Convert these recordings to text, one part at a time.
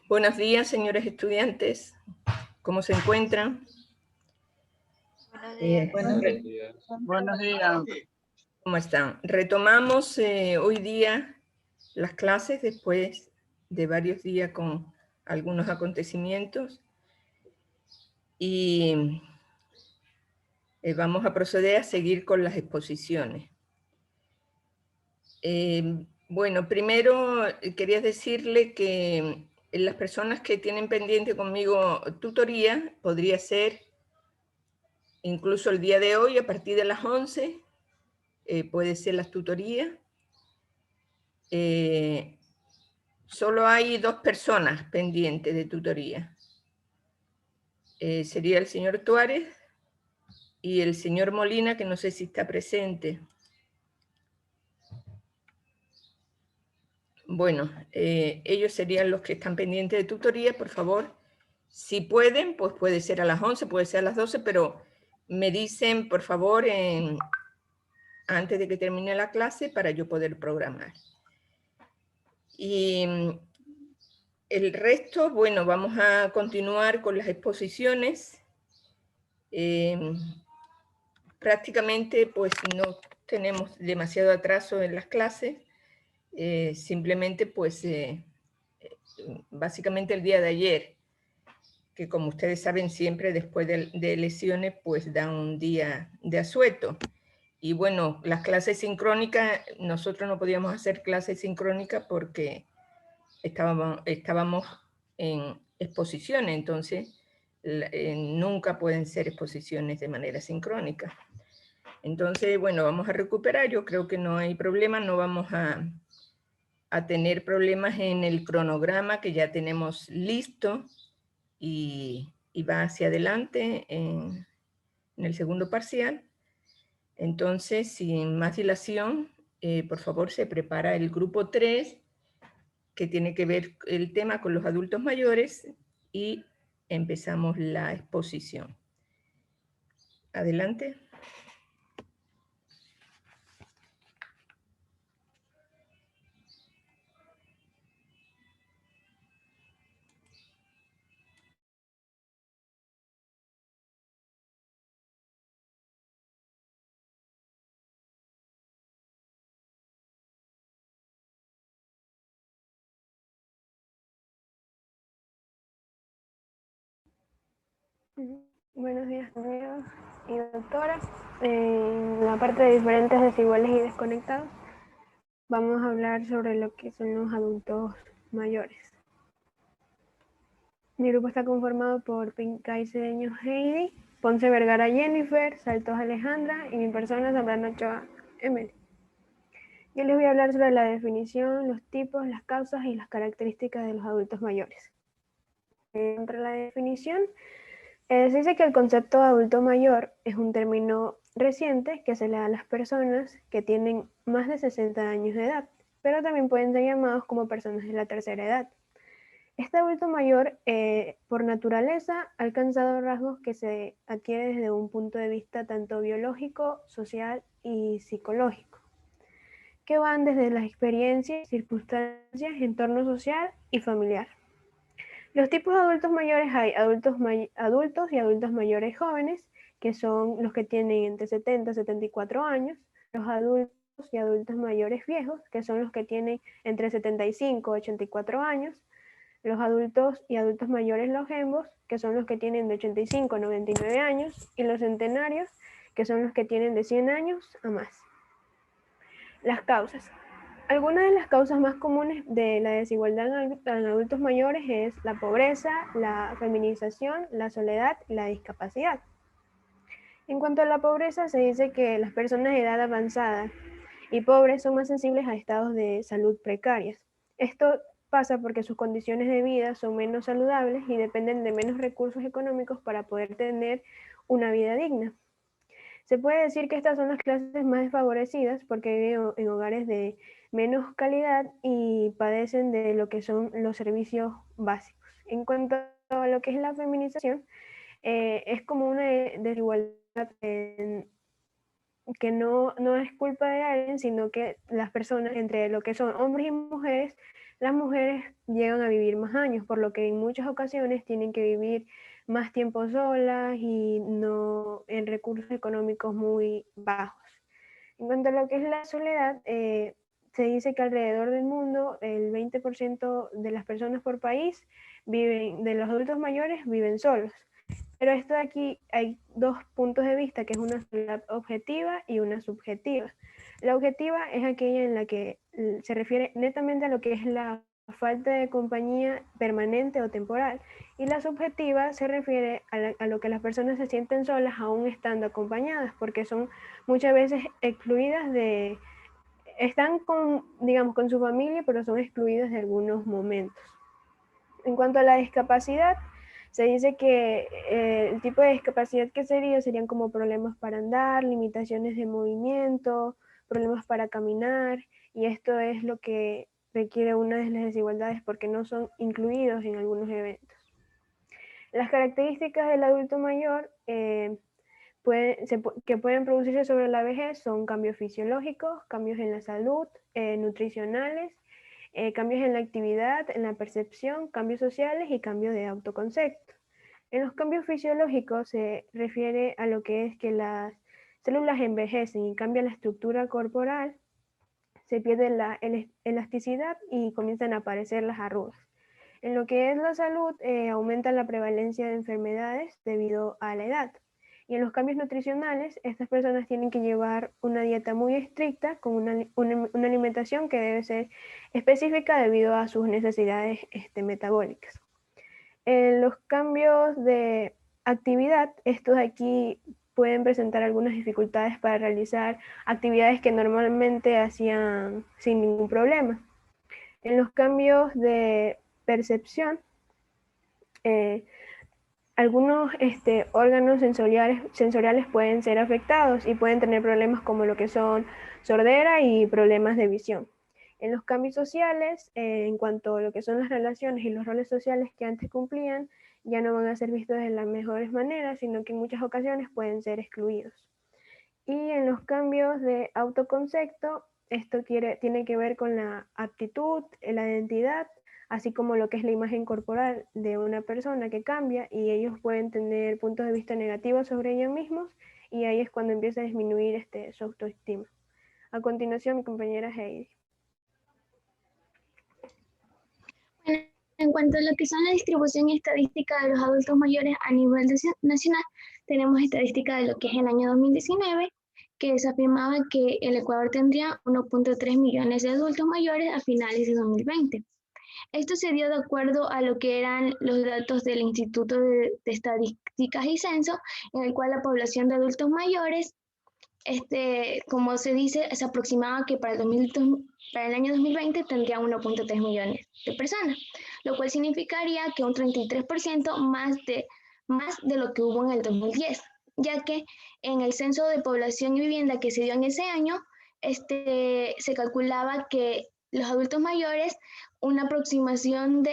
Buenos días, señores estudiantes. ¿Cómo se encuentran? Buenos días. Buenos días. ¿Cómo están? Retomamos hoy día las clases después de varios días con algunos acontecimientos y vamos a proceder a seguir con las exposiciones. Bueno, primero quería decirle que las personas que tienen pendiente conmigo tutoría, podría ser incluso el día de hoy a partir de las 11, puede ser las tutorías. Solo hay 2 personas pendientes de tutoría. Sería el señor Tuárez y el señor Molina, que no sé si está presente. Bueno, ellos serían los que están pendientes de tutoría. Por favor, si pueden, pues puede ser a las 11, puede ser a las 12, pero me dicen, por favor, antes de que termine la clase para yo poder programar. Y el resto, bueno, vamos a continuar con las exposiciones. Prácticamente, pues no tenemos demasiado atraso en las clases. Simplemente, pues, básicamente el día de ayer, que como ustedes saben, siempre después de lesiones, pues dan un día de asueto. Y bueno, las clases sincrónicas, nosotros no podíamos hacer clases sincrónicas porque estábamos en exposiciones, entonces nunca pueden ser exposiciones de manera sincrónica. Entonces, bueno, vamos a recuperar, yo creo que no hay problema, no vamos a tener problemas en el cronograma que ya tenemos listo y va hacia adelante en el segundo parcial. Entonces, sin más dilación, por favor, se prepara el grupo 3, que tiene que ver el tema con los adultos mayores, y empezamos la exposición. Adelante. Buenos días, amigos y doctoras. En la parte de diferentes, desiguales y desconectados, vamos a hablar sobre lo que son los adultos mayores. Mi grupo está conformado por Pincay Cedeño Heidi, Ponce Vergara Jennifer, Saltos Alejandra y mi persona Zambrano Ochoa Emily. Yo les voy a hablar sobre la definición, los tipos, las causas y las características de los adultos mayores. Entre la definición, se dice que el concepto de adulto mayor es un término reciente que se le da a las personas que tienen más de 60 años de edad, pero también pueden ser llamados como personas de la tercera edad. Este adulto mayor, por naturaleza, ha alcanzado rasgos que se adquieren desde un punto de vista tanto biológico, social y psicológico, que van desde las experiencias, circunstancias, entorno social y familiar. Los tipos de adultos mayores hay adultos y adultos mayores jóvenes, que son los que tienen entre 70 y 74 años, los adultos y adultos mayores viejos, que son los que tienen entre 75 y 84 años, los adultos y adultos mayores longevos, que son los que tienen de 85 a 99 años, y los centenarios, que son los que tienen de 100 años a más. Las causas. Algunas de las causas más comunes de la desigualdad en adultos mayores es la pobreza, la feminización, la soledad y la discapacidad. En cuanto a la pobreza, se dice que las personas de edad avanzada y pobres son más sensibles a estados de salud precarias. Esto pasa porque sus condiciones de vida son menos saludables y dependen de menos recursos económicos para poder tener una vida digna. Se puede decir que estas son las clases más desfavorecidas porque viven en hogares de menos calidad y padecen de lo que son los servicios básicos. En cuanto a lo que es la feminización, es como una desigualdad que no es culpa de alguien, sino que las personas, entre lo que son hombres y mujeres, las mujeres llegan a vivir más años, por lo que en muchas ocasiones tienen que vivir más tiempo solas y no en recursos económicos muy bajos. En cuanto a lo que es la soledad, se dice que alrededor del mundo el 20% de las personas por país de los adultos mayores viven solos. Pero esto de aquí hay dos puntos de vista, que es una soledad objetiva y una subjetiva. La objetiva es aquella en la que se refiere netamente a lo que es la falta de compañía permanente o temporal, y la subjetiva se refiere a lo que las personas se sienten solas aún estando acompañadas, porque son muchas veces excluidas están con, digamos, con su familia, pero son excluidas de algunos momentos. En cuanto a la discapacidad, se dice que el tipo de discapacidad que serían como problemas para andar, limitaciones de movimiento, problemas para caminar, y esto es lo que requiere una de las desigualdades porque no son incluidos en algunos eventos. Las características del adulto mayor que pueden producirse sobre la vejez son cambios fisiológicos, cambios en la salud, nutricionales, cambios en la actividad, en la percepción, cambios sociales y cambios de autoconcepto. En los cambios fisiológicos se refiere a lo que es que las células envejecen y cambia la estructura corporal, se pierde la elasticidad y comienzan a aparecer las arrugas. En lo que es la salud, aumenta la prevalencia de enfermedades debido a la edad. Y en los cambios nutricionales, estas personas tienen que llevar una dieta muy estricta con una alimentación que debe ser específica debido a sus necesidades metabólicas. En los cambios de actividad, estos aquí pueden presentar algunas dificultades para realizar actividades que normalmente hacían sin ningún problema. En los cambios de percepción, algunos órganos sensoriales pueden ser afectados y pueden tener problemas como lo que son sordera y problemas de visión. En los cambios sociales, en cuanto a lo que son las relaciones y los roles sociales que antes cumplían, ya no van a ser vistos de las mejores maneras, sino que en muchas ocasiones pueden ser excluidos. Y en los cambios de autoconcepto, esto tiene que ver con la aptitud, la identidad, así como lo que es la imagen corporal de una persona que cambia, y ellos pueden tener puntos de vista negativos sobre ellos mismos, y ahí es cuando empieza a disminuir su autoestima. A continuación, mi compañera Heidi. Bueno, en cuanto a lo que son la distribución estadística de los adultos mayores a nivel nacional, tenemos estadística de lo que es el año 2019, que se afirmaba que el Ecuador tendría 1.3 millones de adultos mayores a finales de 2020. Esto se dio de acuerdo a lo que eran los datos del Instituto de Estadísticas y Censo, en el cual la población de adultos mayores, como se dice, se aproximaba que para el año 2020 tendría 1.3 millones de personas, lo cual significaría que un 33% más de lo que hubo en el 2010, ya que en el censo de población y vivienda que se dio en ese año, se calculaba que los adultos mayores, una aproximación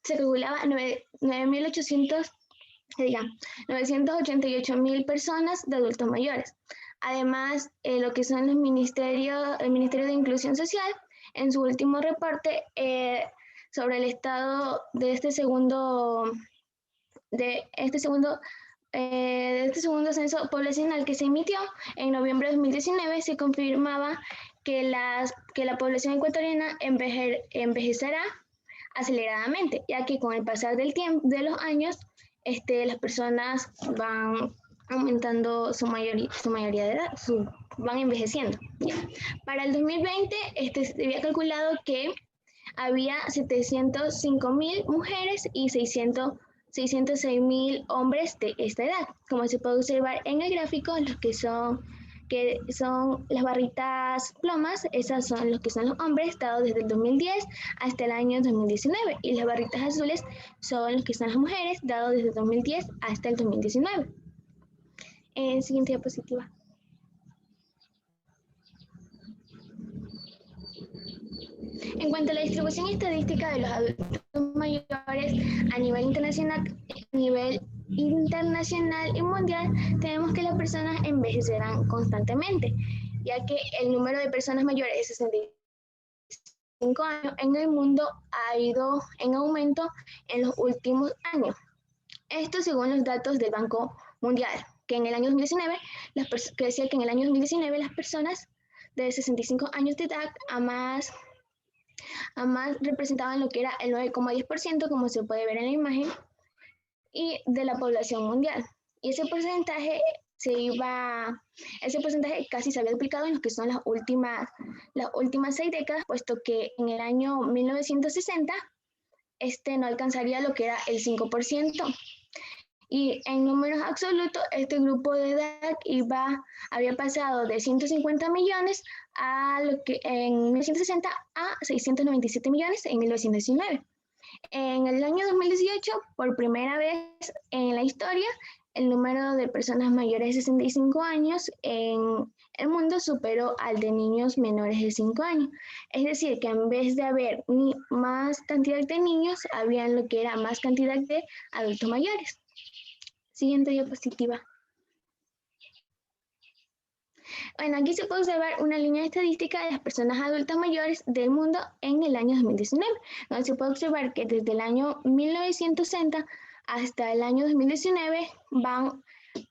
se calculaba 988.000 personas de adultos mayores. Además, lo que son el Ministerio de Inclusión Social, en su último reporte sobre el estado de este segundo censo poblacional que se emitió en noviembre de 2019, se confirmaba que la población ecuatoriana envejecerá aceleradamente, ya que con el pasar del tiempo, de los años, las personas van aumentando su mayoría de edad, van envejeciendo. ¿Ya? Para el 2020 se había calculado que había 705.000 mujeres y 606.000 hombres de esta edad. Como se puede observar en el gráfico, los que son las barritas plomas, esas son los que son los hombres, dados desde el 2010 hasta el año 2019, y las barritas azules son los que son las mujeres, dados desde el 2010 hasta el 2019. Siguiente diapositiva. En cuanto a la distribución estadística de los adultos mayores a nivel internacional y mundial, tenemos que las personas envejecerán constantemente, ya que el número de personas mayores de años en el mundo ha ido en aumento en los últimos años. Esto según los datos del Banco Mundial, que en el año 2019, que decía que en el año 2019 las personas de 65 años de edad a más representaban lo que era el 9,10%, como se puede ver en la imagen, y de la población mundial. Y ese porcentaje casi se había duplicado en lo que son las últimas 6 décadas, puesto que en el año 1960 no alcanzaría lo que era el 5%. Y en números absolutos, este grupo de edad había pasado de 150 millones a lo que en 1960 a 697 millones en 1919. En el año 2018, por primera vez en la historia, el número de personas mayores de 65 años en el mundo superó al de niños menores de 5 años. Es decir, que en vez de haber más cantidad de niños, había lo que era más cantidad de adultos mayores. Siguiente diapositiva. Bueno, aquí se puede observar una línea estadística de las personas adultas mayores del mundo en el año 2019, donde se puede observar que desde el año 1960 hasta el año 2019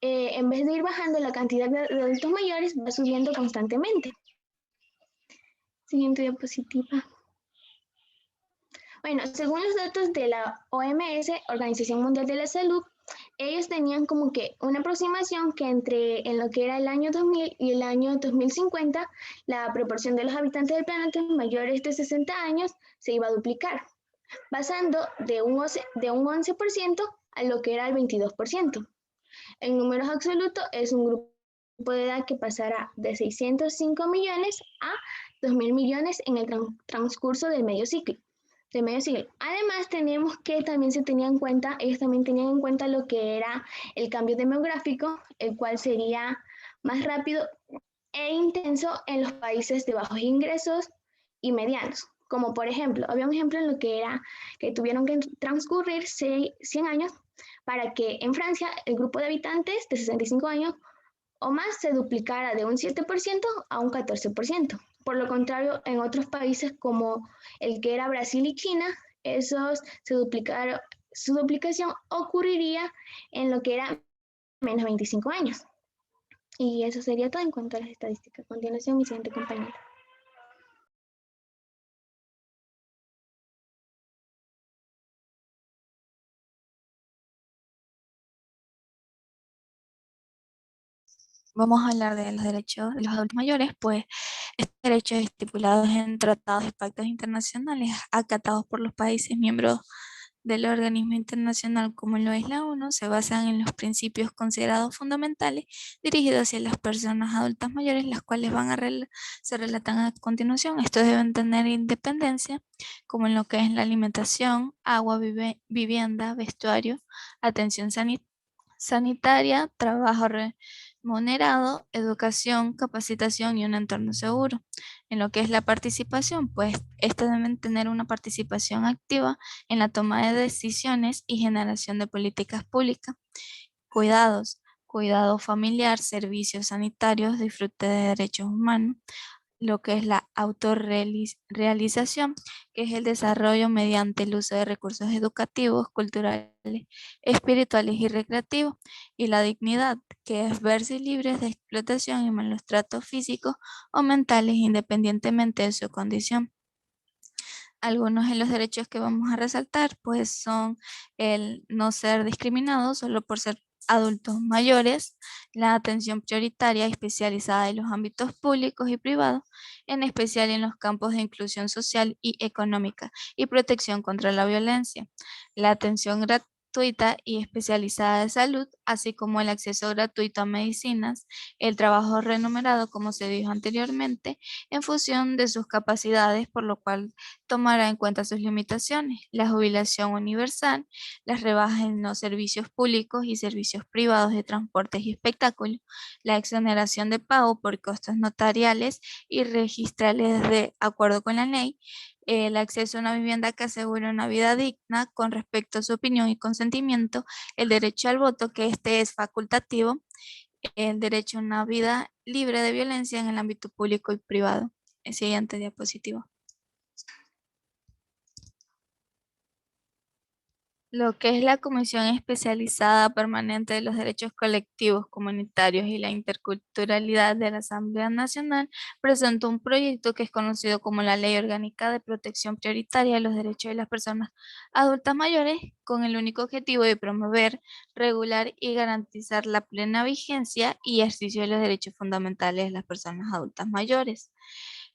en vez de ir bajando, la cantidad de adultos mayores va subiendo constantemente. Siguiente diapositiva. Bueno, según los datos de la OMS, Organización Mundial de la Salud, ellos tenían como que una aproximación que en lo que era el año 2000 y el año 2050, la proporción de los habitantes del planeta mayores de 60 años se iba a duplicar, pasando de un 11% a lo que era el 22%. En números absolutos es un grupo de edad que pasará de 605 millones a 2.000 millones en el transcurso del medio siglo. Además, tenemos que ellos también tenían en cuenta lo que era el cambio demográfico, el cual sería más rápido e intenso en los países de bajos ingresos y medianos. Como por ejemplo, había un ejemplo en lo que era que tuvieron que transcurrir 100 años para que en Francia el grupo de habitantes de 65 años o más se duplicara de un 7% a un 14%. Por lo contrario, en otros países como el que era Brasil y China, su duplicación ocurriría en lo que era menos 25 años. Y eso sería todo en cuanto a las estadísticas. A continuación, mi siguiente compañera. Vamos a hablar de los derechos de los adultos mayores, pues estos derechos estipulados en tratados y pactos internacionales acatados por los países miembros del organismo internacional como lo es la ONU se basan en los principios considerados fundamentales dirigidos hacia las personas adultas mayores, las cuales se relatan a continuación. Estos deben tener independencia, como en lo que es la alimentación, agua, vivienda, vestuario, atención sanitaria, trabajo remunerado, educación, capacitación y un entorno seguro. En lo que es la participación, pues estas deben tener una participación activa en la toma de decisiones y generación de políticas públicas. Cuidado familiar, servicios sanitarios, disfrute de derechos humanos, lo que es la autorrealización, que es el desarrollo mediante el uso de recursos educativos, culturales, espirituales y recreativos, y la dignidad, que es verse libres de explotación y malos tratos físicos o mentales independientemente de su condición. Algunos de los derechos que vamos a resaltar pues son el no ser discriminados solo por ser adultos mayores, la atención prioritaria y especializada en los ámbitos públicos y privados, en especial en los campos de inclusión social y económica y protección contra la violencia, la atención gratuita y especializada de salud, así como el acceso gratuito a medicinas, el trabajo remunerado, como se dijo anteriormente, en función de sus capacidades, por lo cual tomará en cuenta sus limitaciones, la jubilación universal, las rebajas en los servicios públicos y servicios privados de transportes y espectáculos, la exoneración de pago por costos notariales y registrales de acuerdo con la ley, el acceso a una vivienda que asegure una vida digna con respecto a su opinión y consentimiento, el derecho al voto, que este es facultativo, el derecho a una vida libre de violencia en el ámbito público y privado. El siguiente diapositiva. Lo que es la Comisión Especializada Permanente de los Derechos Colectivos, Comunitarios y la Interculturalidad de la Asamblea Nacional presentó un proyecto que es conocido como la Ley Orgánica de Protección Prioritaria de los Derechos de las Personas Adultas Mayores, con el único objetivo de promover, regular y garantizar la plena vigencia y ejercicio de los derechos fundamentales de las personas adultas mayores.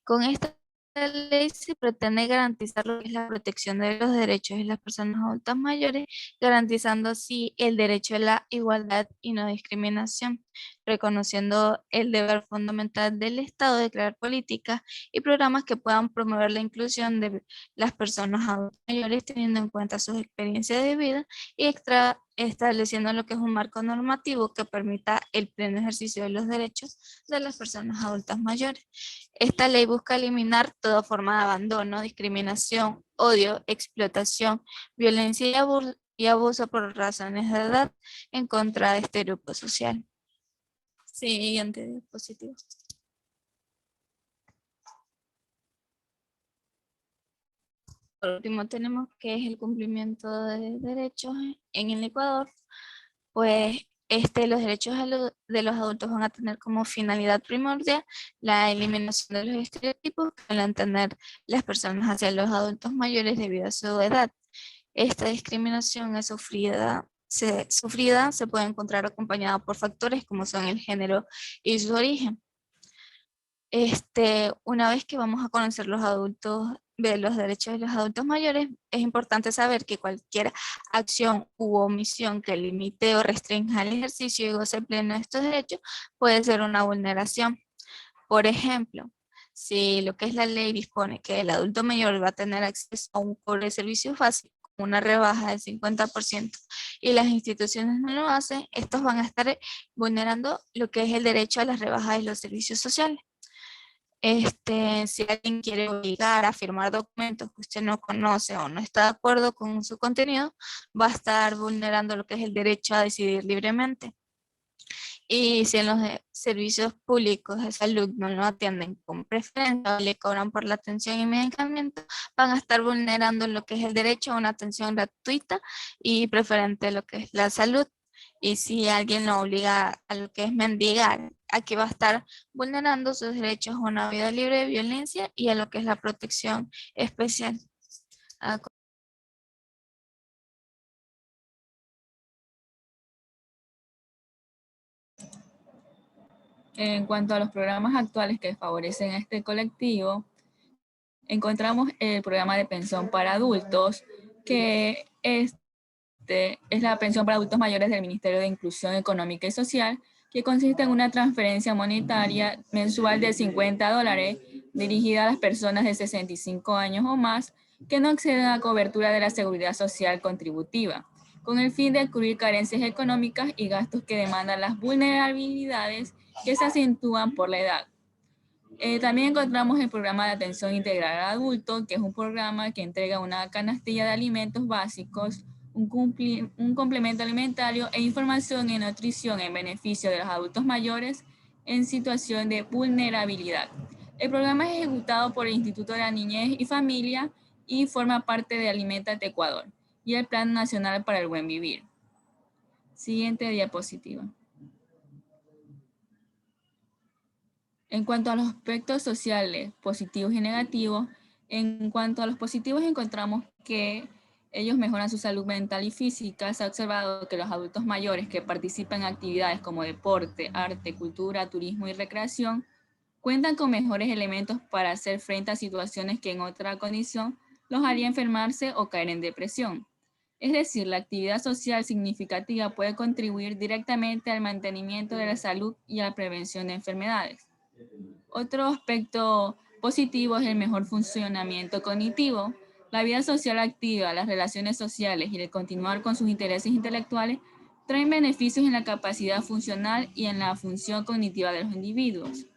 Con esta ley se pretende garantizar lo que es la protección de los derechos de las personas adultas mayores, garantizando así el derecho a la igualdad y no discriminación, reconociendo el deber fundamental del Estado de crear políticas y programas que puedan promover la inclusión de las personas adultas mayores, teniendo en cuenta sus experiencias de vida y estableciendo lo que es un marco normativo que permita el pleno ejercicio de los derechos de las personas adultas mayores. Esta ley busca eliminar toda forma de abandono, discriminación, odio, explotación, violencia y abuso por razones de edad en contra de este grupo social. Siguiente diapositiva. Por último tenemos que es el cumplimiento de derechos en el Ecuador. Pues los derechos de los adultos van a tener como finalidad primordial la eliminación de los estereotipos que van a tener las personas hacia los adultos mayores debido a su edad. Esta discriminación es sufrida se puede encontrar acompañada por factores como son el género y su origen. Una vez que vamos a conocer los derechos de los adultos mayores, es importante saber que cualquier acción u omisión que limite o restrinja el ejercicio y goce pleno de estos derechos puede ser una vulneración. Por ejemplo, si lo que es la ley dispone que el adulto mayor va a tener acceso a un cobro de servicios básicos, una rebaja del 50%, y las instituciones no lo hacen, estos van a estar vulnerando lo que es el derecho a las rebajas de los servicios sociales. Si alguien quiere obligar a firmar documentos que usted no conoce o no está de acuerdo con su contenido, va a estar vulnerando lo que es el derecho a decidir libremente. Y si en los servicios públicos de salud no lo atienden con preferencia o le cobran por la atención y medicamentos, van a estar vulnerando lo que es el derecho a una atención gratuita y preferente a lo que es la salud. Y si alguien lo obliga a lo que es mendigar, aquí va a estar vulnerando sus derechos a una vida libre de violencia y a lo que es la protección especial. En cuanto a los programas actuales que favorecen a este colectivo, encontramos el programa de pensión para adultos, que es la pensión para adultos mayores del Ministerio de Inclusión Económica y Social, que consiste en una transferencia monetaria mensual de $50 dirigida a las personas de 65 años o más que no exceden la cobertura de la seguridad social contributiva, con el fin de cubrir carencias económicas y gastos que demandan las vulnerabilidades que se acentúan por la edad. También encontramos el programa de atención integral al adulto, que es un programa que entrega una canastilla de alimentos básicos, un complemento alimentario e información en nutrición en beneficio de los adultos mayores en situación de vulnerabilidad. El programa es ejecutado por el Instituto de la Niñez y Familia y forma parte de Aliméntate Ecuador y el Plan Nacional para el Buen Vivir. Siguiente diapositiva. En cuanto a los aspectos sociales, positivos y negativos, en cuanto a los positivos encontramos que ellos mejoran su salud mental y física. Se ha observado que los adultos mayores que participan en actividades como deporte, arte, cultura, turismo y recreación cuentan con mejores elementos para hacer frente a situaciones que en otra condición los haría enfermarse o caer en depresión. Es decir, la actividad social significativa puede contribuir directamente al mantenimiento de la salud y a la prevención de enfermedades. Otro aspecto positivo es el mejor funcionamiento cognitivo. La vida social activa, las relaciones sociales y el continuar con sus intereses intelectuales traen beneficios en la capacidad funcional y en la función cognitiva de los individuos,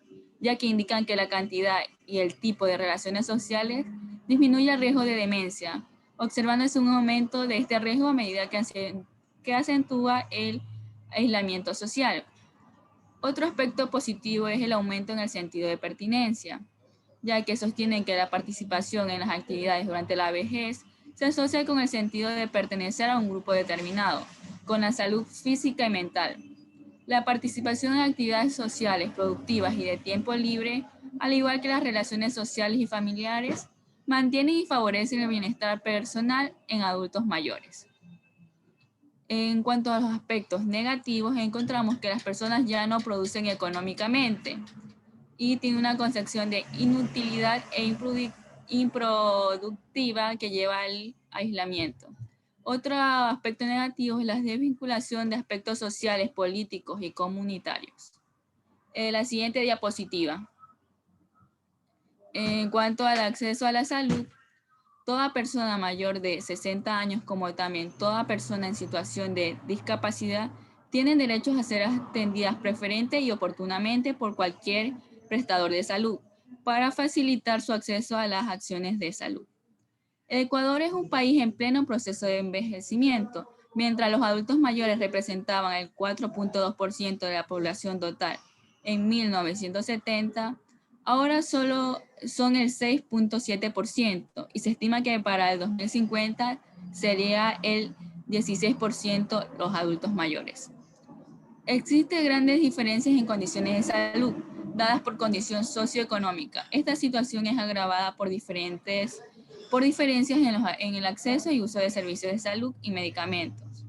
ya que indican que la cantidad y el tipo de relaciones sociales disminuye el riesgo de demencia, observándose un aumento de este riesgo a medida que acentúa el aislamiento social. Otro aspecto positivo es el aumento en el sentido de pertinencia, ya que sostienen que la participación en las actividades durante la vejez se asocia con el sentido de pertenecer a un grupo determinado, con la salud física y mental. La participación en actividades sociales, productivas y de tiempo libre, al igual que las relaciones sociales y familiares, mantienen y favorecen el bienestar personal en adultos mayores. En cuanto a los aspectos negativos, encontramos que las personas ya no producen económicamente y tienen una concepción de inutilidad e improductiva que lleva al aislamiento. Otro aspecto negativo es la desvinculación de aspectos sociales, políticos y comunitarios. La siguiente diapositiva. En cuanto al acceso a la salud, toda persona mayor de 60 años, como también toda persona en situación de discapacidad, tienen derechos a ser atendidas preferente y oportunamente por cualquier prestador de salud para facilitar su acceso a las acciones de salud. El Ecuador es un país en pleno proceso de envejecimiento. Mientras los adultos mayores representaban el 4.2% de la población total en 1970, ahora solo son el 6.7% y se estima que para el 2050 sería el 16% los adultos mayores. Existen grandes diferencias en condiciones de salud, dadas por condición socioeconómica. Esta situación es agravada por diferencias en el acceso y uso de servicios de salud y medicamentos.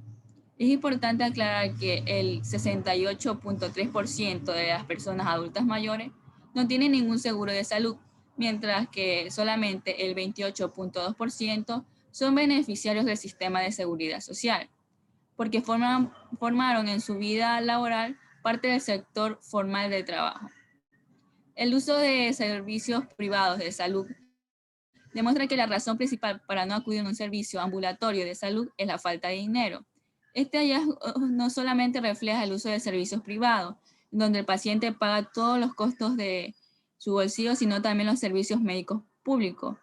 Es importante aclarar que el 68.3% de las personas adultas mayores no tienen ningún seguro de salud, mientras que solamente el 28.2% son beneficiarios del sistema de seguridad social, porque formaron en su vida laboral parte del sector formal del trabajo. El uso de servicios privados de salud demuestra que la razón principal para no acudir a un servicio ambulatorio de salud es la falta de dinero. Este hallazgo no solamente refleja el uso de servicios privados, donde el paciente paga todos los costos de su bolsillo, sino también los servicios médicos públicos,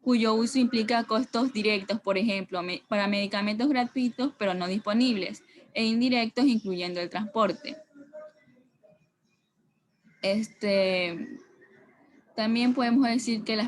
cuyo uso implica costos directos, por ejemplo, para medicamentos gratuitos pero no disponibles, e indirectos, incluyendo el transporte. También podemos decir que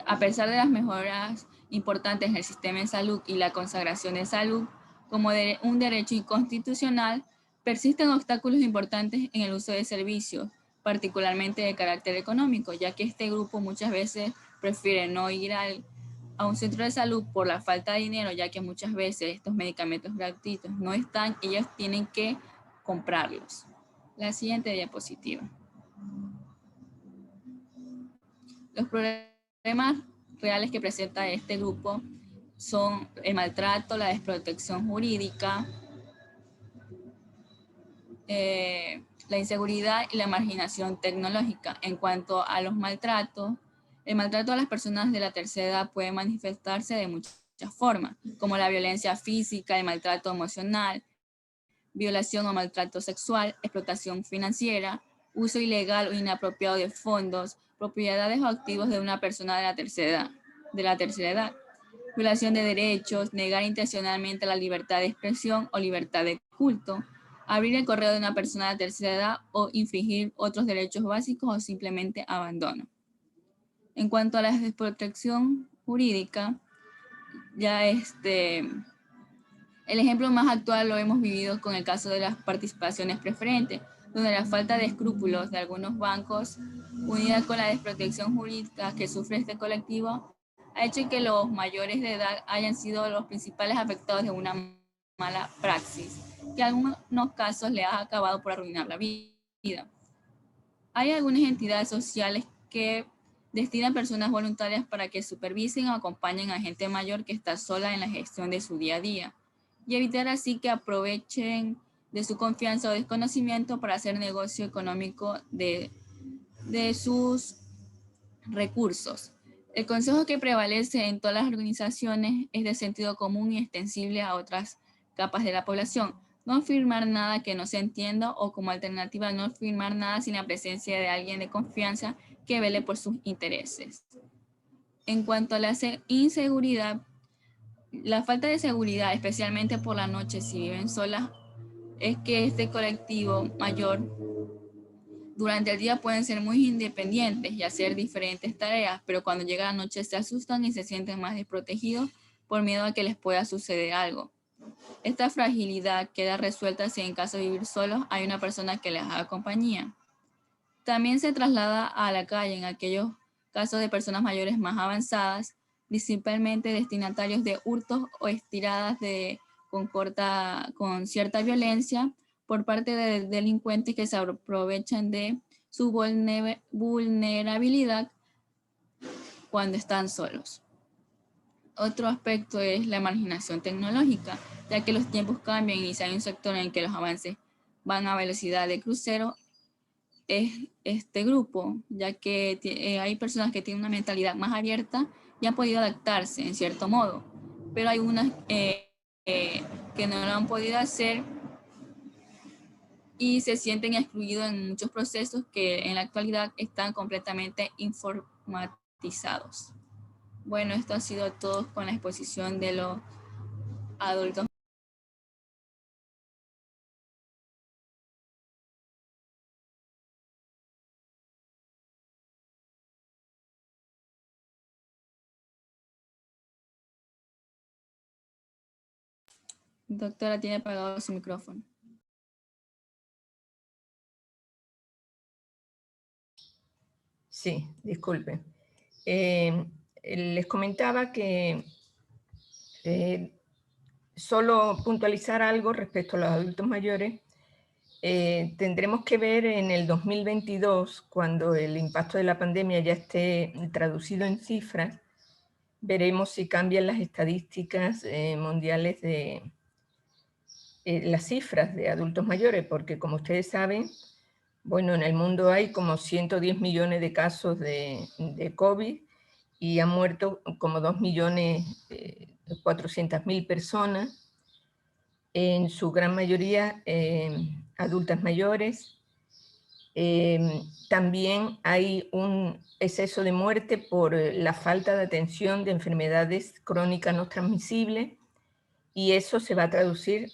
a pesar de las mejoras importantes en el sistema de salud y la consagración de salud como un derecho inconstitucional, persisten obstáculos importantes en el uso de servicios, particularmente de carácter económico, ya que este grupo muchas veces prefiere no ir a un centro de salud por la falta de dinero, ya que muchas veces estos medicamentos gratuitos no están, ellos tienen que comprarlos. La siguiente diapositiva. Los problemas reales que presenta este grupo son el maltrato, la desprotección jurídica, la inseguridad y la marginación tecnológica. En cuanto a los maltratos, el maltrato a las personas de la tercera edad puede manifestarse de muchas formas, como la violencia física, el maltrato emocional, violación o maltrato sexual, explotación financiera, uso ilegal o inapropiado de fondos, propiedades o activos de una persona de la tercera edad, violación de derechos, negar intencionalmente la libertad de expresión o libertad de culto, abrir el correo de una persona de la tercera edad o infringir otros derechos básicos o simplemente abandono. En cuanto a la desprotección jurídica, el ejemplo más actual lo hemos vivido con el caso de las participaciones preferentes, donde la falta de escrúpulos de algunos bancos, unida con la desprotección jurídica que sufre este colectivo, ha hecho que los mayores de edad hayan sido los principales afectados de una mala praxis, que en algunos casos les ha acabado por arruinar la vida. Hay algunas entidades sociales que destinan personas voluntarias para que supervisen o acompañen a gente mayor que está sola en la gestión de su día a día, y evitar así que aprovechen de su confianza o desconocimiento para hacer negocio económico de sus recursos. El consejo que prevalece en todas las organizaciones es de sentido común y extensible a otras capas de la población. No firmar nada que no se entienda, o como alternativa no firmar nada sin la presencia de alguien de confianza que vele por sus intereses. En cuanto a la inseguridad, la falta de seguridad, especialmente por la noche si viven solas, es que este colectivo mayor Durante el día pueden ser muy independientes y hacer diferentes tareas, pero cuando llega la noche se asustan y se sienten más desprotegidos por miedo a que les pueda suceder algo. Esta fragilidad queda resuelta si en caso de vivir solos hay una persona que les haga compañía. También se traslada a la calle en aquellos casos de personas mayores más avanzadas, principalmente destinatarios de hurtos o estiradas con cierta violencia por parte de delincuentes que se aprovechan de su vulnerabilidad cuando están solos. Otro aspecto es la marginación tecnológica, ya que los tiempos cambian y si hay un sector en que los avances van a velocidad de crucero, es este grupo, ya que hay personas que tienen una mentalidad más abierta y han podido adaptarse en cierto modo, pero hay unas que no lo han podido hacer y se sienten excluidos en muchos procesos que en la actualidad están completamente informatizados. Bueno, esto ha sido todo con la exposición de los adultos. Doctora, tiene apagado su micrófono. Sí, disculpen. Les comentaba que solo puntualizar algo respecto a los adultos mayores. Tendremos que ver en el 2022, cuando el impacto de la pandemia ya esté traducido en cifras, veremos si cambian las estadísticas mundiales de las cifras de adultos mayores, porque como ustedes saben, bueno, en el mundo hay como 110 millones de casos de COVID y han muerto como 2.400.000 personas, en su gran mayoría adultas mayores. También hay un exceso de muerte por la falta de atención de enfermedades crónicas no transmisibles, y eso se va a traducir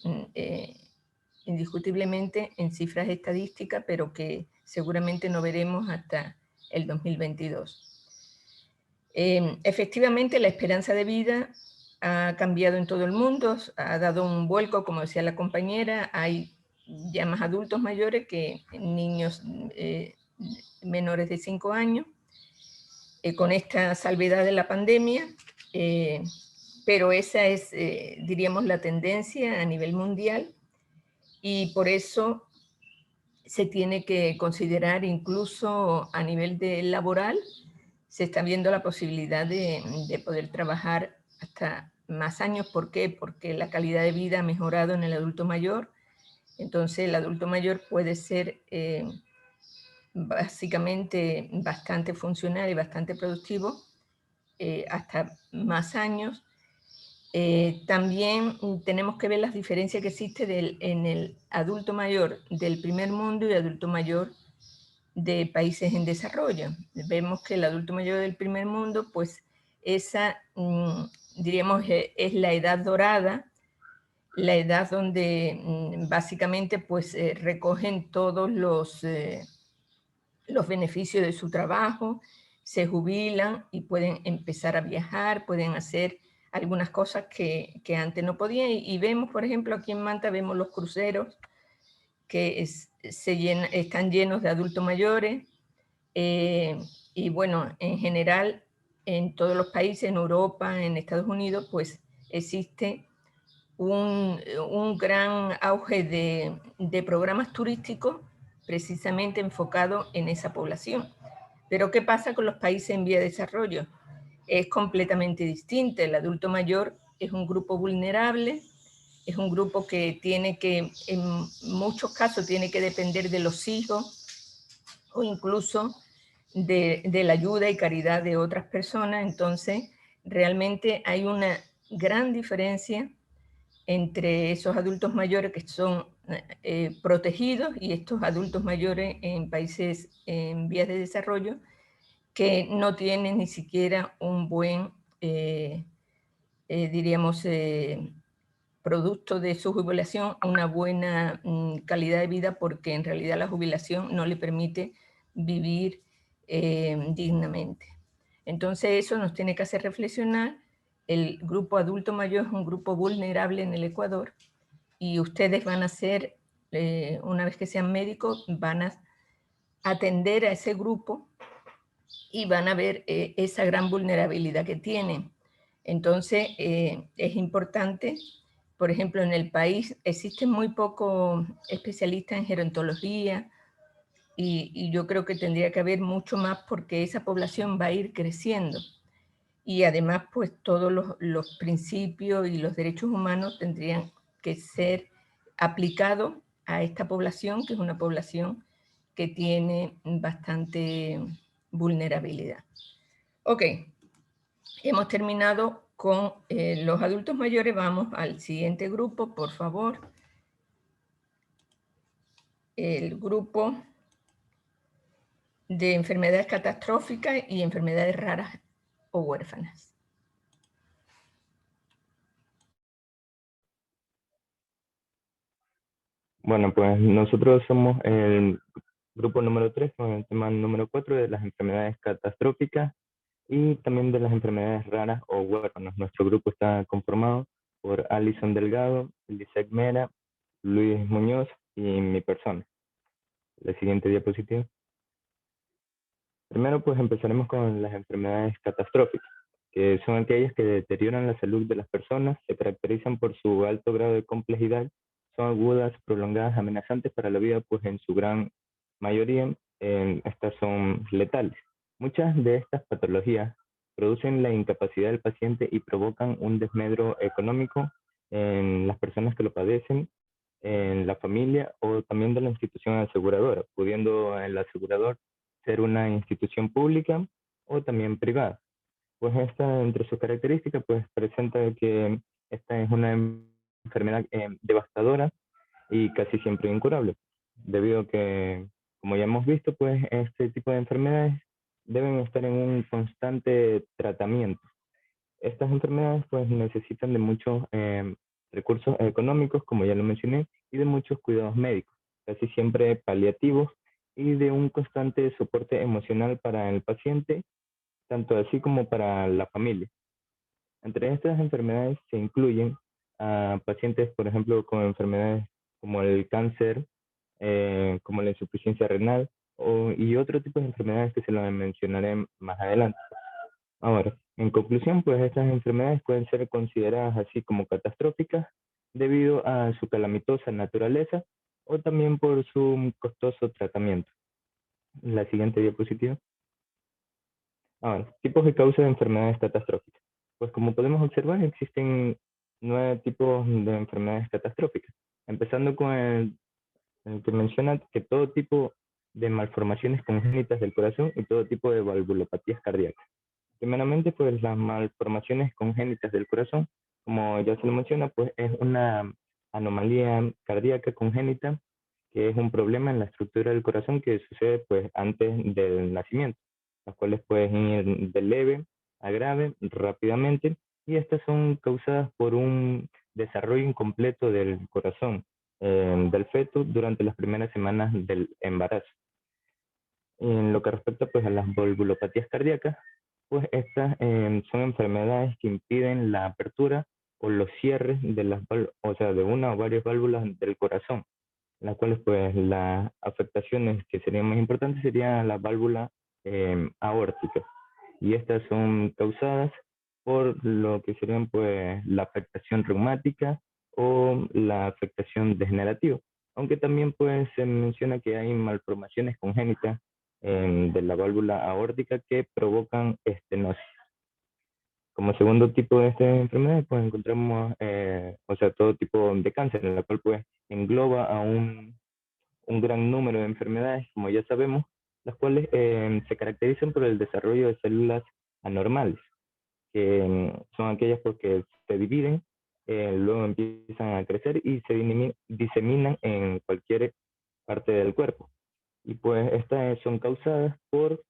indiscutiblemente en cifras estadísticas, pero que seguramente no veremos hasta el 2022. Efectivamente, la esperanza de vida ha cambiado en todo el mundo, ha dado un vuelco, como decía la compañera, hay ya más adultos mayores que niños menores de 5 años, con esta salvedad de la pandemia, pero esa es, diríamos, la tendencia a nivel mundial, y por eso se tiene que considerar incluso a nivel laboral, se está viendo la posibilidad de poder trabajar hasta más años. ¿Por qué? Porque la calidad de vida ha mejorado en el adulto mayor. Entonces el adulto mayor puede ser básicamente bastante funcional y bastante productivo hasta más años. También tenemos que ver las diferencias que existen en el adulto mayor del primer mundo y adulto mayor de países en desarrollo. Vemos que el adulto mayor del primer mundo, pues esa, diríamos, es la edad dorada, la edad donde básicamente pues recogen todos los beneficios de su trabajo, se jubilan y pueden empezar a viajar, pueden hacer algunas cosas que antes no podían. Y vemos, por ejemplo, aquí en Manta vemos los cruceros que están llenos de adultos mayores, y bueno, en general, en todos los países, en Europa, en Estados Unidos, pues existe un gran auge de programas turísticos precisamente enfocado en esa población. Pero ¿qué pasa con los países en vía de desarrollo? Es completamente distinto. El adulto mayor es un grupo vulnerable, es un grupo que tiene que, en muchos casos, tiene que depender de los hijos o incluso de la ayuda y caridad de otras personas. Entonces, realmente hay una gran diferencia entre esos adultos mayores que son protegidos y estos adultos mayores en países en vías de desarrollo que no tienen ni siquiera un buen, diríamos, producto de su jubilación, una buena calidad de vida, porque en realidad la jubilación no le permite vivir dignamente. Entonces eso nos tiene que hacer reflexionar. El grupo adulto mayor es un grupo vulnerable en el Ecuador, y ustedes van a ser, una vez que sean médicos, van a atender a ese grupo y van a ver esa gran vulnerabilidad que tienen. Entonces es importante. Por ejemplo, en el país existen muy pocos especialistas en gerontología, y yo creo que tendría que haber mucho más, porque esa población va a ir creciendo. Y además, pues todos los principios y los derechos humanos tendrían que ser aplicados a esta población, que es una población que tiene bastante vulnerabilidad. Ok, hemos terminado con los adultos mayores. Vamos al siguiente grupo, por favor. El grupo de enfermedades catastróficas y enfermedades raras o huérfanas. Bueno, pues nosotros somos el grupo número 3, con el tema número 4 de las enfermedades catastróficas y también de las enfermedades raras o huérfanas. Nuestro grupo está conformado por Alison Delgado, Lisette Mera, Luis Muñoz y mi persona. La siguiente diapositiva. Primero, pues empezaremos con las enfermedades catastróficas, que son aquellas que deterioran la salud de las personas, se caracterizan por su alto grado de complejidad, son agudas, prolongadas, amenazantes para la vida, pues en su gran mayoría estas son letales. Muchas de estas patologías producen la incapacidad del paciente y provocan un desmedro económico en las personas que lo padecen, en la familia o también de la institución aseguradora, pudiendo el asegurador ser una institución pública o también privada. Pues esta, entre sus características, pues presenta que esta es una enfermedad devastadora y casi siempre incurable, debido a que, como ya hemos visto, pues este tipo de enfermedades deben estar en un constante tratamiento. Estas enfermedades pues necesitan de muchos recursos económicos, como ya lo mencioné, y de muchos cuidados médicos, casi siempre paliativos, y de un constante soporte emocional para el paciente, tanto así como para la familia. Entre estas enfermedades se incluyen a pacientes, por ejemplo, con enfermedades como el cáncer, como la insuficiencia renal, y otro tipo de enfermedades que se lo mencionaré más adelante. Ahora, en conclusión, pues estas enfermedades pueden ser consideradas así como catastróficas debido a su calamitosa naturaleza o también por su costoso tratamiento. La siguiente diapositiva. Ahora, tipos y causas de enfermedades catastróficas. Pues como podemos observar, existen 9 tipos de enfermedades catastróficas, empezando con el que menciona que todo tipo de malformaciones congénitas del corazón y todo tipo de valvulopatías cardíacas. Primeramente, pues las malformaciones congénitas del corazón, como ya se lo menciona, pues es una anomalía cardíaca congénita, que es un problema en la estructura del corazón que sucede pues antes del nacimiento, las cuales pueden ir de leve a grave rápidamente, y estas son causadas por un desarrollo incompleto del corazón del feto durante las primeras semanas del embarazo. En lo que respecta pues a las valvulopatías cardíacas, pues estas son enfermedades que impiden la apertura o los cierres de las o sea, de una o varias válvulas del corazón, las cuales pues las afectaciones que serían más importantes serían la válvula aórtica, y estas son causadas por lo que serían pues la afectación reumática o la afectación degenerativa, aunque también pues se menciona que hay malformaciones congénitas de la válvula aórtica que provocan estenosis. Como segundo tipo de estas enfermedades, pues encontramos, o sea, todo tipo de cáncer, en la cual pues engloba a un gran número de enfermedades, como ya sabemos, las cuales se caracterizan por el desarrollo de células anormales, que son aquellas porque se dividen, luego empiezan a crecer y se diseminan en cualquier parte del cuerpo. Y pues estas son causadas por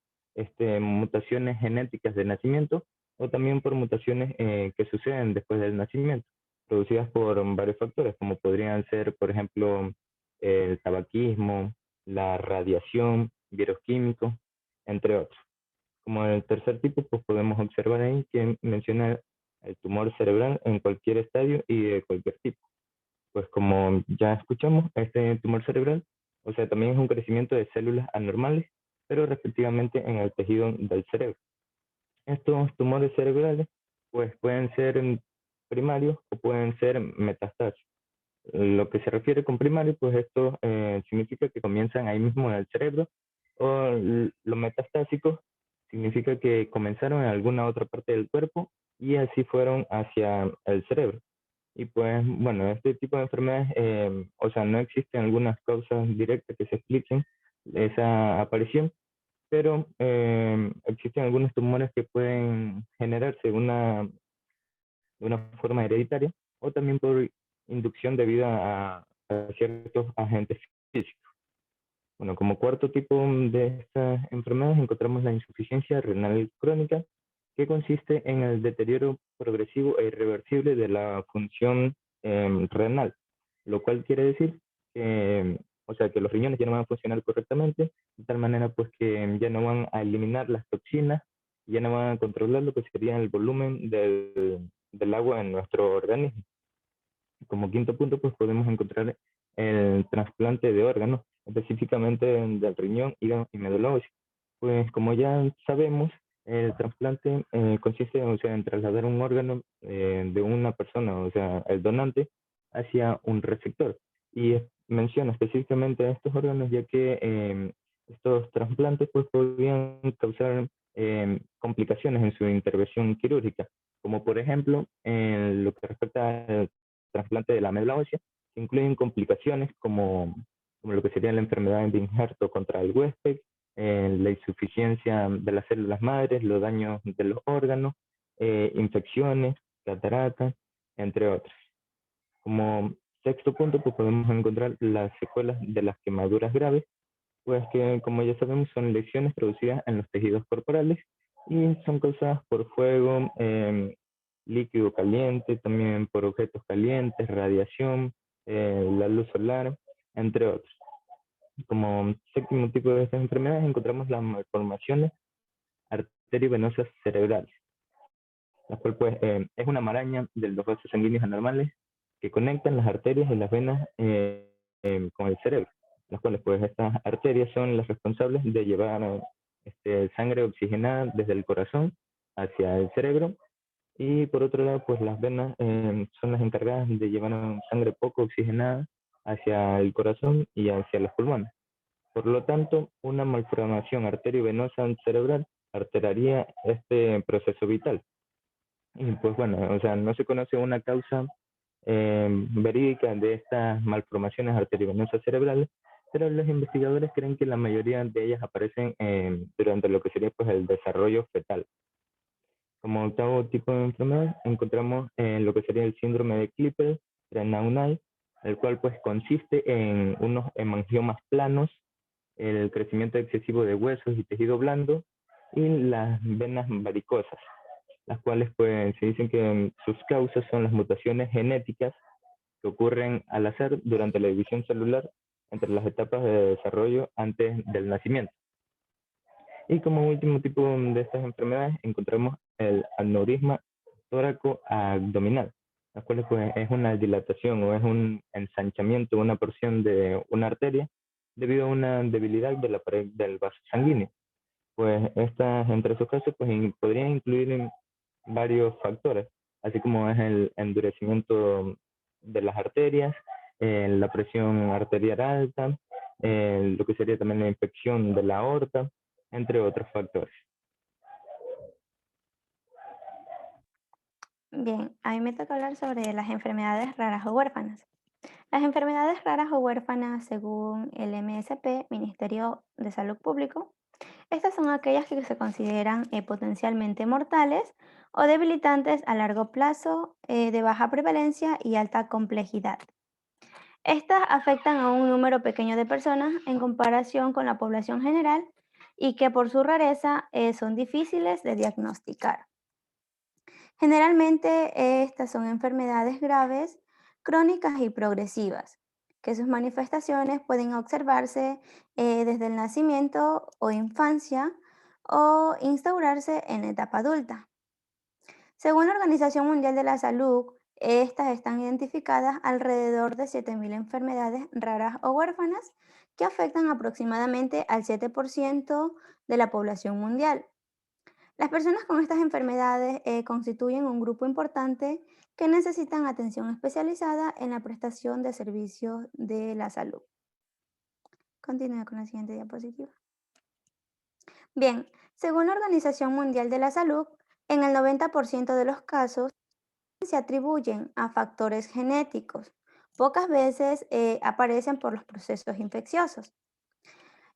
mutaciones genéticas de nacimiento o también por mutaciones que suceden después del nacimiento, producidas por varios factores, como podrían ser, por ejemplo, el tabaquismo, la radiación, virus químicos, entre otros. Como el tercer tipo, pues podemos observar ahí que menciona el tumor cerebral en cualquier estadio y de cualquier tipo. Pues como ya escuchamos, este tumor cerebral, o sea, también es un crecimiento de células anormales, pero respectivamente en el tejido del cerebro. Estos tumores cerebrales, pues pueden ser primarios o pueden ser metastásicos. Lo que se refiere con primario, pues esto significa que comienzan ahí mismo en el cerebro, o lo metastásico significa que comenzaron en alguna otra parte del cuerpo y así fueron hacia el cerebro. Y pues, bueno, este tipo de enfermedades, o sea, no existen algunas causas directas que se expliquen esa aparición, pero existen algunos tumores que pueden generarse de una forma hereditaria o también por inducción debido a ciertos agentes físicos. Bueno, como cuarto tipo de estas enfermedades encontramos la insuficiencia renal crónica, que consiste en el deterioro progresivo e irreversible de la función renal, lo cual quiere decir que, o sea, que los riñones ya no van a funcionar correctamente, de tal manera pues que ya no van a eliminar las toxinas, ya no van a controlar lo que sería el volumen del agua en nuestro organismo. Como quinto punto, pues podemos encontrar el trasplante de órganos, específicamente del riñón, hígado y médula ósea. Pues como ya sabemos, el trasplante consiste, o sea, en trasladar un órgano de una persona, o sea, el donante, hacia un receptor. Y menciona específicamente a estos órganos, ya que estos trasplantes pues podrían causar complicaciones en su intervención quirúrgica, como por ejemplo, en lo que respecta al trasplante de la médula ósea, que incluyen complicaciones como lo que sería la enfermedad de injerto contra el huésped, la insuficiencia de las células madres, los daños de los órganos, infecciones, cataratas, entre otros. Como sexto punto, pues podemos encontrar las secuelas de las quemaduras graves, pues que como ya sabemos son lesiones producidas en los tejidos corporales y son causadas por fuego, líquido caliente, también por objetos calientes, radiación, la luz solar, entre otros. Como séptimo tipo de estas enfermedades encontramos las malformaciones arteriovenosas cerebrales, la cual pues es una maraña de los vasos sanguíneos anormales que conectan las arterias y las venas con el cerebro, las cuales pues estas arterias son las responsables de llevar sangre oxigenada desde el corazón hacia el cerebro, y por otro lado pues las venas son las encargadas de llevar sangre poco oxigenada hacia el corazón y hacia los pulmones. Por lo tanto, una malformación arteriovenosa cerebral alteraría este proceso vital. Y pues bueno, o sea, no se conoce una causa verídica de estas malformaciones arteriovenosas cerebrales, pero los investigadores creen que la mayoría de ellas aparecen durante lo que sería pues el desarrollo fetal. Como octavo tipo de enfermedad encontramos lo que sería el síndrome de Klippel-Trenaunay, el cual pues consiste en unos hemangiomas planos, el crecimiento excesivo de huesos y tejido blando y las venas varicosas, las cuales pues se dicen que sus causas son las mutaciones genéticas que ocurren al azar durante la división celular entre las etapas de desarrollo antes del nacimiento. Y como último tipo de estas enfermedades encontramos el aneurisma tóraco-abdominal, las cuales pues es una dilatación o es un ensanchamiento de una porción de una arteria debido a una debilidad de la pared del vaso sanguíneo. Pues estas, entre sus casos, pues podrían incluir en varios factores, así como es el endurecimiento de las arterias, la presión arterial alta, lo que sería también la infección de la aorta, entre otros factores. Bien, a mí me toca hablar sobre las enfermedades raras o huérfanas. Las enfermedades raras o huérfanas, según el MSP, Ministerio de Salud Público, estas son aquellas que se consideran potencialmente mortales o debilitantes a largo plazo, de baja prevalencia y alta complejidad. Estas afectan a un número pequeño de personas en comparación con la población general y que por su rareza son difíciles de diagnosticar. Generalmente estas son enfermedades graves, crónicas y progresivas, que sus manifestaciones pueden observarse desde el nacimiento o infancia o instaurarse en la etapa adulta. Según la Organización Mundial de la Salud, estas están identificadas alrededor de 7.000 enfermedades raras o huérfanas que afectan aproximadamente al 7% de la población mundial. Las personas con estas enfermedades constituyen un grupo importante que necesitan atención especializada en la prestación de servicios de la salud. Continúe con la siguiente diapositiva. Bien, según la Organización Mundial de la Salud, en el 90% de los casos se atribuyen a factores genéticos. Pocas veces aparecen por los procesos infecciosos.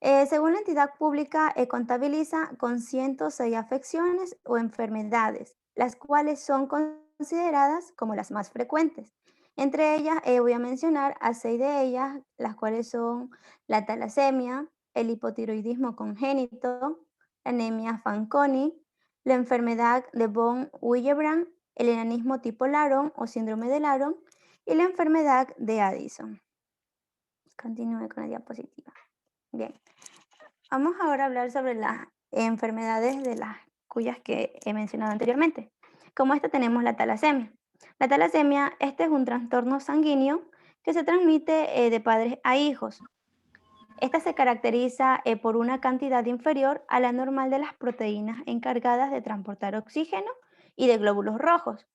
Según la entidad pública, contabiliza con 106 afecciones o enfermedades, las cuales son consideradas como las más frecuentes. Entre ellas, voy a mencionar a 6 de ellas, las cuales son la talasemia, el hipotiroidismo congénito, la anemia Fanconi, la enfermedad de von Willebrand, el enanismo tipo Laron o síndrome de Laron y la enfermedad de Addison. Continúe con la diapositiva. Bien. Vamos ahora a hablar sobre las enfermedades de las cuyas que he mencionado anteriormente. Como esta tenemos la talasemia. La talasemia, este es un trastorno sanguíneo que se transmite de padres a hijos. Esta se caracteriza por una cantidad inferior a la normal de las proteínas encargadas de transportar oxígeno y de glóbulos rojos.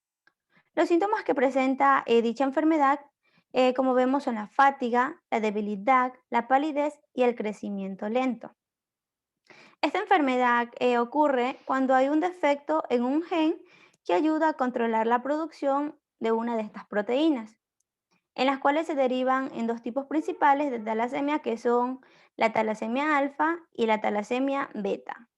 Los síntomas que presenta dicha enfermedad, como vemos, son la fatiga, la debilidad, la palidez y el crecimiento lento. Esta enfermedad ocurre cuando hay un defecto en un gen que ayuda a controlar la producción de una de estas proteínas, en las cuales se derivan en dos tipos principales de talasemia, que son la talasemia alfa y la talasemia beta.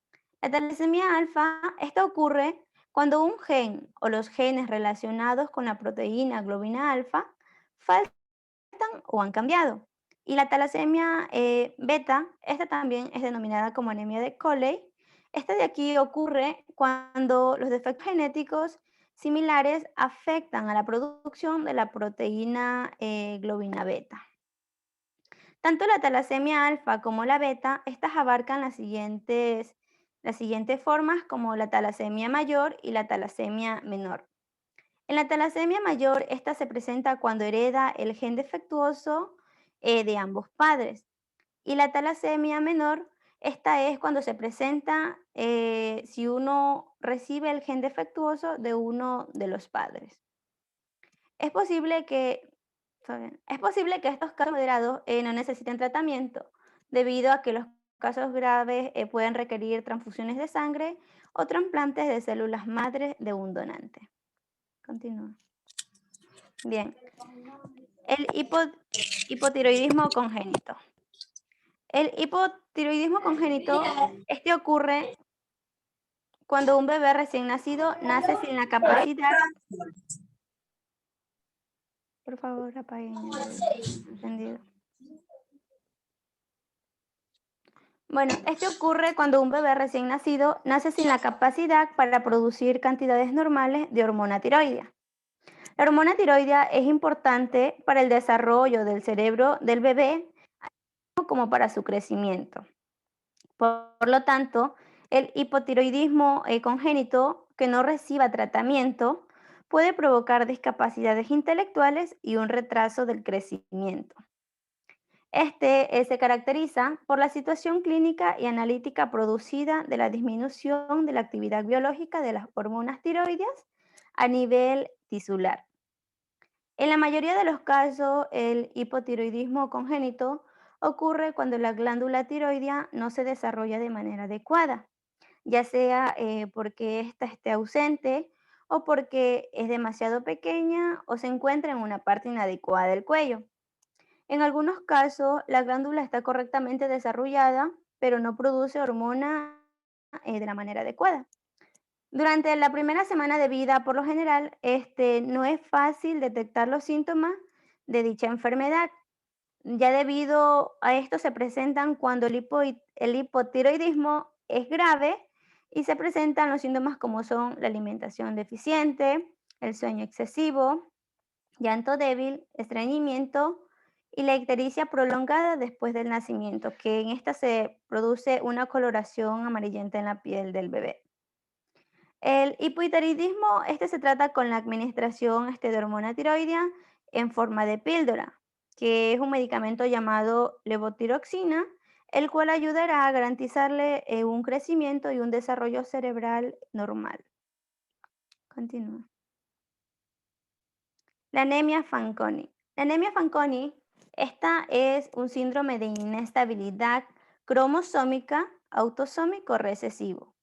La talasemia alfa, esta ocurre cuando un gen o los genes relacionados con la proteína globina alfa faltan o han cambiado. Y la talasemia beta, esta también es denominada como anemia de Coley. Esta de aquí ocurre cuando los defectos genéticos similares afectan a la producción de la proteína globina beta. Tanto la talasemia alfa como la beta, estas abarcan las siguientes formas, como la talasemia mayor y la talasemia menor. En la talasemia mayor, esta se presenta cuando hereda el gen defectuoso de ambos padres. Y la talasemia menor, esta es cuando se presenta si uno recibe el gen defectuoso de uno de los padres. Es posible que estos casos moderados no necesiten tratamiento, debido a que los casos graves pueden requerir transfusiones de sangre o trasplantes de células madre de un donante. Continúa. Bien. El hipotiroidismo congénito. El hipotiroidismo congénito, este ocurre cuando un bebé recién nacido nace sin la capacidad. Por favor, apaguen el encendido. Bueno, este ocurre cuando un bebé recién nacido nace sin la capacidad para producir cantidades normales de hormona tiroidea. La hormona tiroidea es importante para el desarrollo del cerebro del bebé, como para su crecimiento. Por lo tanto, el hipotiroidismo congénito que no reciba tratamiento puede provocar discapacidades intelectuales y un retraso del crecimiento. Este se caracteriza por la situación clínica y analítica producida de la disminución de la actividad biológica de las hormonas tiroideas a nivel tisular. En la mayoría de los casos, el hipotiroidismo congénito ocurre cuando la glándula tiroidea no se desarrolla de manera adecuada, ya sea porque ésta esté ausente o porque es demasiado pequeña o se encuentra en una parte inadecuada del cuello. En algunos casos, la glándula está correctamente desarrollada, pero no produce hormona de la manera adecuada. Durante la primera semana de vida, por lo general, no es fácil detectar los síntomas de dicha enfermedad. Ya debido a esto se presentan cuando el hipotiroidismo es grave y se presentan los síntomas como son la alimentación deficiente, el sueño excesivo, llanto débil, estreñimiento y la ictericia prolongada después del nacimiento, que en esta se produce una coloración amarillenta en la piel del bebé. El hipotiroidismo, se trata con la administración de hormona tiroidea en forma de píldora, que es un medicamento llamado levotiroxina, el cual ayudará a garantizarle un crecimiento y un desarrollo cerebral normal. Continúa. La anemia Fanconi. La anemia Fanconi, esta es un síndrome de inestabilidad cromosómica autosómico recesivo.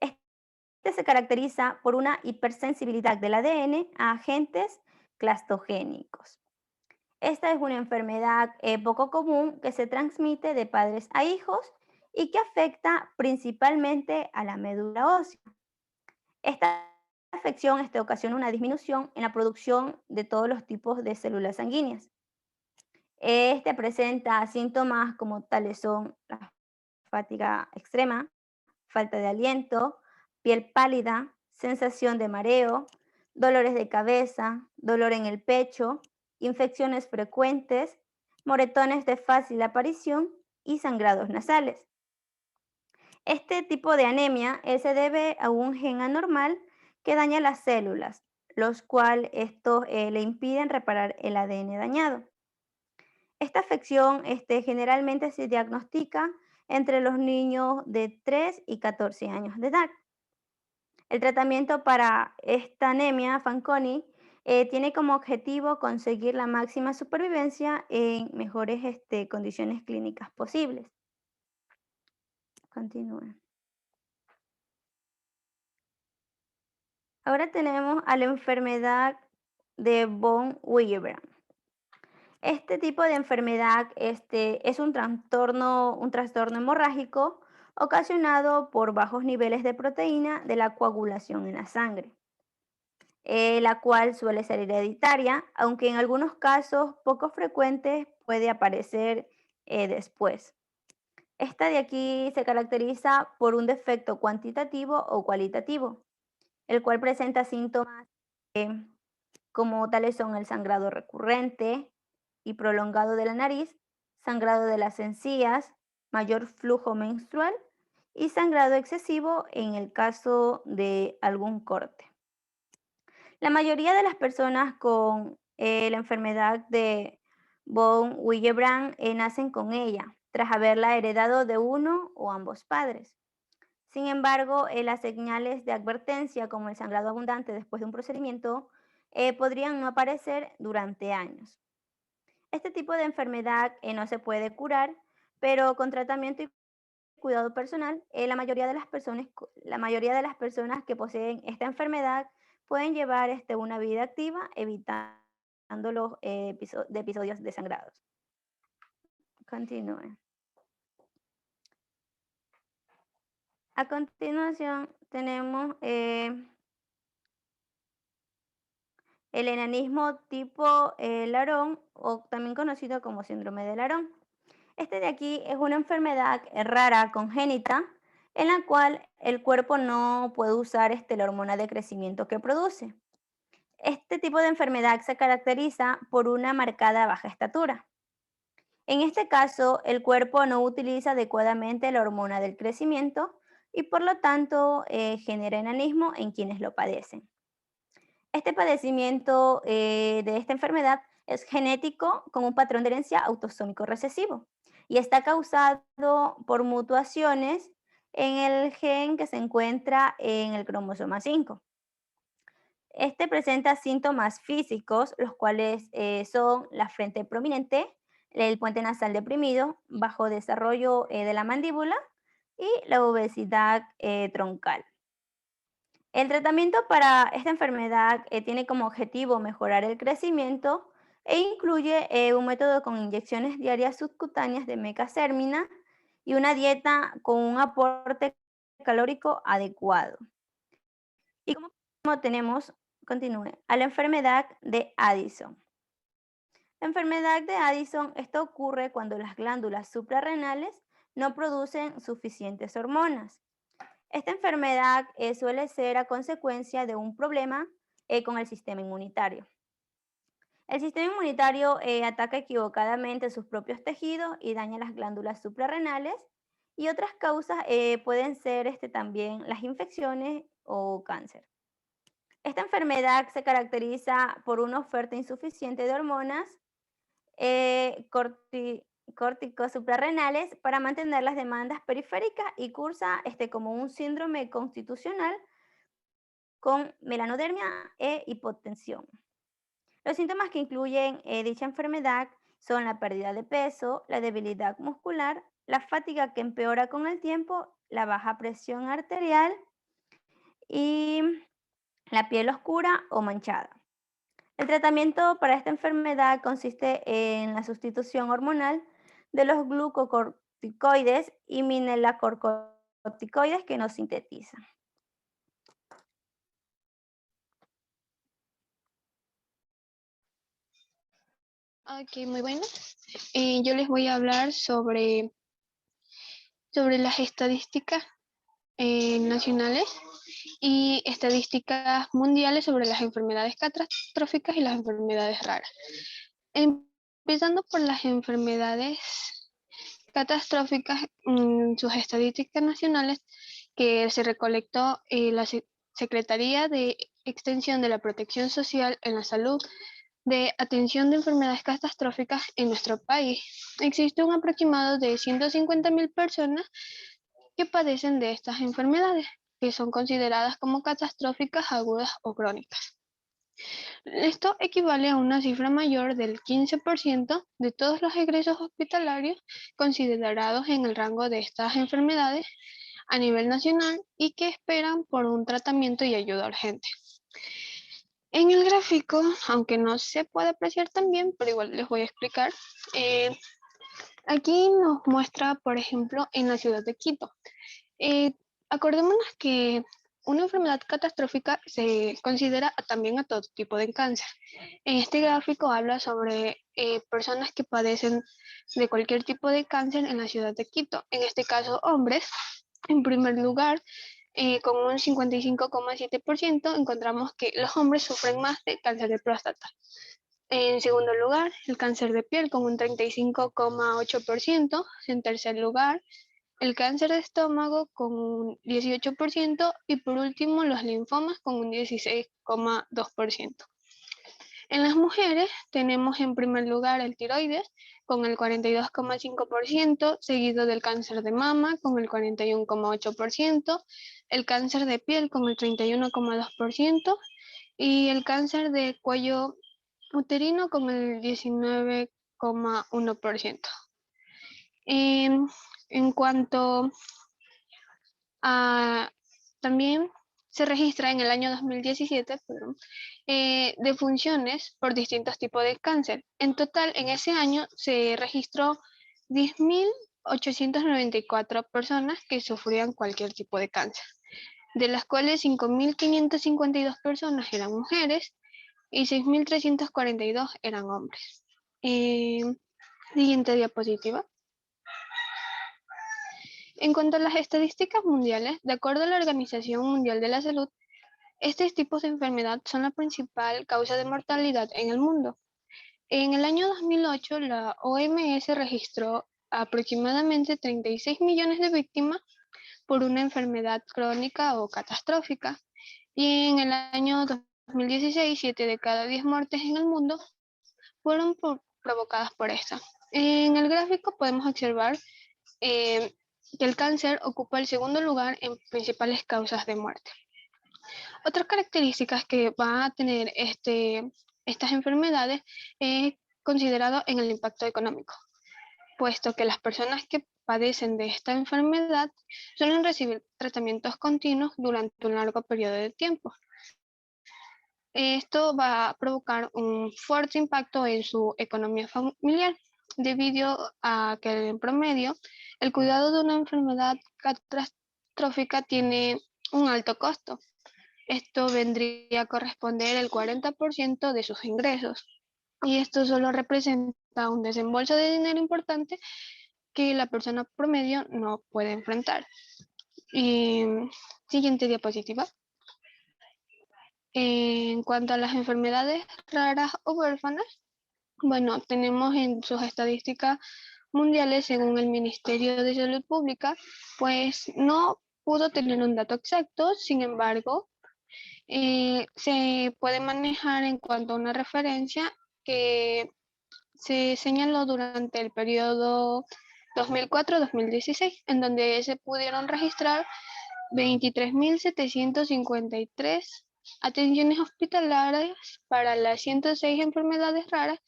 Este se caracteriza por una hipersensibilidad del ADN a agentes clastogénicos. Esta es una enfermedad poco común que se transmite de padres a hijos y que afecta principalmente a la médula ósea. Esta afección ocasiona una disminución en la producción de todos los tipos de células sanguíneas. Presenta síntomas como tales son la fatiga extrema, falta de aliento, piel pálida, sensación de mareo, dolores de cabeza, dolor en el pecho, infecciones frecuentes, moretones de fácil aparición y sangrados nasales. Este tipo de anemia se debe a un gen anormal que daña las células, los cuales le impiden reparar el ADN dañado. Esta afección generalmente se diagnostica entre los niños de 3 y 14 años de edad. El tratamiento para esta anemia Fanconi tiene como objetivo conseguir la máxima supervivencia en mejores condiciones clínicas posibles. Continúa. Ahora tenemos a la enfermedad de von Willebrand. Este tipo de enfermedad es un trastorno hemorrágico ocasionado por bajos niveles de proteína de la coagulación en la sangre, la cual suele ser hereditaria, aunque en algunos casos poco frecuentes puede aparecer después. Esta de aquí se caracteriza por un defecto cuantitativo o cualitativo, el cual presenta síntomas como tales son el sangrado recurrente y prolongado de la nariz, sangrado de las encías, mayor flujo menstrual y sangrado excesivo en el caso de algún corte. La mayoría de las personas con la enfermedad de von Willebrand nacen con ella, tras haberla heredado de uno o ambos padres. Sin embargo, las señales de advertencia, como el sangrado abundante después de un procedimiento, podrían no aparecer durante años. Este tipo de enfermedad no se puede curar, pero con tratamiento y cuidado personal, la mayoría de las personas que poseen esta enfermedad pueden llevar una vida activa, evitando los episodios de sangrados. Continúe. A continuación tenemos el enanismo tipo Laron, o también conocido como síndrome de Laron. Este de aquí es una enfermedad rara congénita en la cual el cuerpo no puede usar la hormona de crecimiento que produce. Este tipo de enfermedad se caracteriza por una marcada baja estatura. En este caso, el cuerpo no utiliza adecuadamente la hormona del crecimiento y por lo tanto genera enanismo en quienes lo padecen. Este padecimiento de esta enfermedad es genético con un patrón de herencia autosómico recesivo y está causado por mutaciones en el gen que se encuentra en el cromosoma 5. Presenta síntomas físicos, los cuales son la frente prominente, el puente nasal deprimido, bajo desarrollo de la mandíbula y la obesidad troncal. El tratamiento para esta enfermedad tiene como objetivo mejorar el crecimiento e incluye un método con inyecciones diarias subcutáneas de mecasérmina y una dieta con un aporte calórico adecuado. Y como tenemos, continúe, a la enfermedad de Addison. La enfermedad de Addison, esto ocurre cuando las glándulas suprarrenales no producen suficientes hormonas. Esta enfermedad suele ser a consecuencia de un problema con el sistema inmunitario. El sistema inmunitario ataca equivocadamente sus propios tejidos y daña las glándulas suprarrenales, y otras causas pueden ser también las infecciones o cáncer. Esta enfermedad se caracteriza por una oferta insuficiente de hormonas córticos suprarrenales para mantener las demandas periféricas, y cursa como un síndrome constitucional con melanodermia e hipotensión. Los síntomas que incluyen dicha enfermedad son la pérdida de peso, la debilidad muscular, la fatiga que empeora con el tiempo, la baja presión arterial y la piel oscura o manchada. El tratamiento para esta enfermedad consiste en la sustitución hormonal de los glucocorticoides y mineralocorticoides que no sintetizan. Ok, muy bueno. Yo les voy a hablar sobre las estadísticas nacionales y estadísticas mundiales sobre las enfermedades catastróficas y las enfermedades raras. Empezando por las enfermedades catastróficas, sus estadísticas nacionales que se recolectó la Secretaría de Extensión de la Protección Social en la Salud de Atención de Enfermedades Catastróficas en nuestro país. Existe un aproximado de 150.000 personas que padecen de estas enfermedades, que son consideradas como catastróficas, agudas o crónicas. Esto equivale a una cifra mayor del 15% de todos los egresos hospitalarios considerados en el rango de estas enfermedades a nivel nacional y que esperan por un tratamiento y ayuda urgente. En el gráfico, aunque no se puede apreciar tan bien, pero igual les voy a explicar, aquí nos muestra, por ejemplo, en la ciudad de Quito. Acordémonos que una enfermedad catastrófica se considera también a todo tipo de cáncer. En este gráfico habla sobre personas que padecen de cualquier tipo de cáncer en la ciudad de Quito. En este caso, hombres. En primer lugar, con un 55,7% encontramos que los hombres sufren más de cáncer de próstata. En segundo lugar, el cáncer de piel con un 35,8%. En tercer lugar, el cáncer de estómago con un 18% y por último los linfomas con un 16,2%. En las mujeres tenemos en primer lugar el tiroides con el 42,5%, seguido del cáncer de mama con el 41,8%, el cáncer de piel con el 31,2% y el cáncer de cuello uterino con el 19,1%. En cuanto a también se registra en el año 2017 defunciones por distintos tipos de cáncer. En total, en ese año se registró 10.894 personas que sufrían cualquier tipo de cáncer, de las cuales 5.552 personas eran mujeres y 6.342 eran hombres. Siguiente diapositiva. En cuanto a las estadísticas mundiales, de acuerdo a la Organización Mundial de la Salud, estos tipos de enfermedad son la principal causa de mortalidad en el mundo. En el año 2008, la OMS registró aproximadamente 36 millones de víctimas por una enfermedad crónica o catastrófica. Y en el año 2016, 7 de cada 10 muertes en el mundo fueron provocadas por esta. En el gráfico podemos observar que el cáncer ocupa el segundo lugar en principales causas de muerte. Otras características que van a tener estas enfermedades es considerado en el impacto económico, puesto que las personas que padecen de esta enfermedad suelen recibir tratamientos continuos durante un largo periodo de tiempo. Esto va a provocar un fuerte impacto en su economía familiar, debido a que en promedio el cuidado de una enfermedad catastrófica tiene un alto costo. Esto vendría a corresponder el 40% de sus ingresos, y esto solo representa un desembolso de dinero importante que la persona promedio no puede enfrentar. Siguiente diapositiva. En cuanto a las enfermedades raras o huérfanas, bueno, tenemos en sus estadísticas mundiales, según el Ministerio de Salud Pública, pues no pudo tener un dato exacto, sin embargo, se puede manejar en cuanto a una referencia que se señaló durante el periodo 2004-2016, en donde se pudieron registrar 23.753 atenciones hospitalarias para las 106 enfermedades raras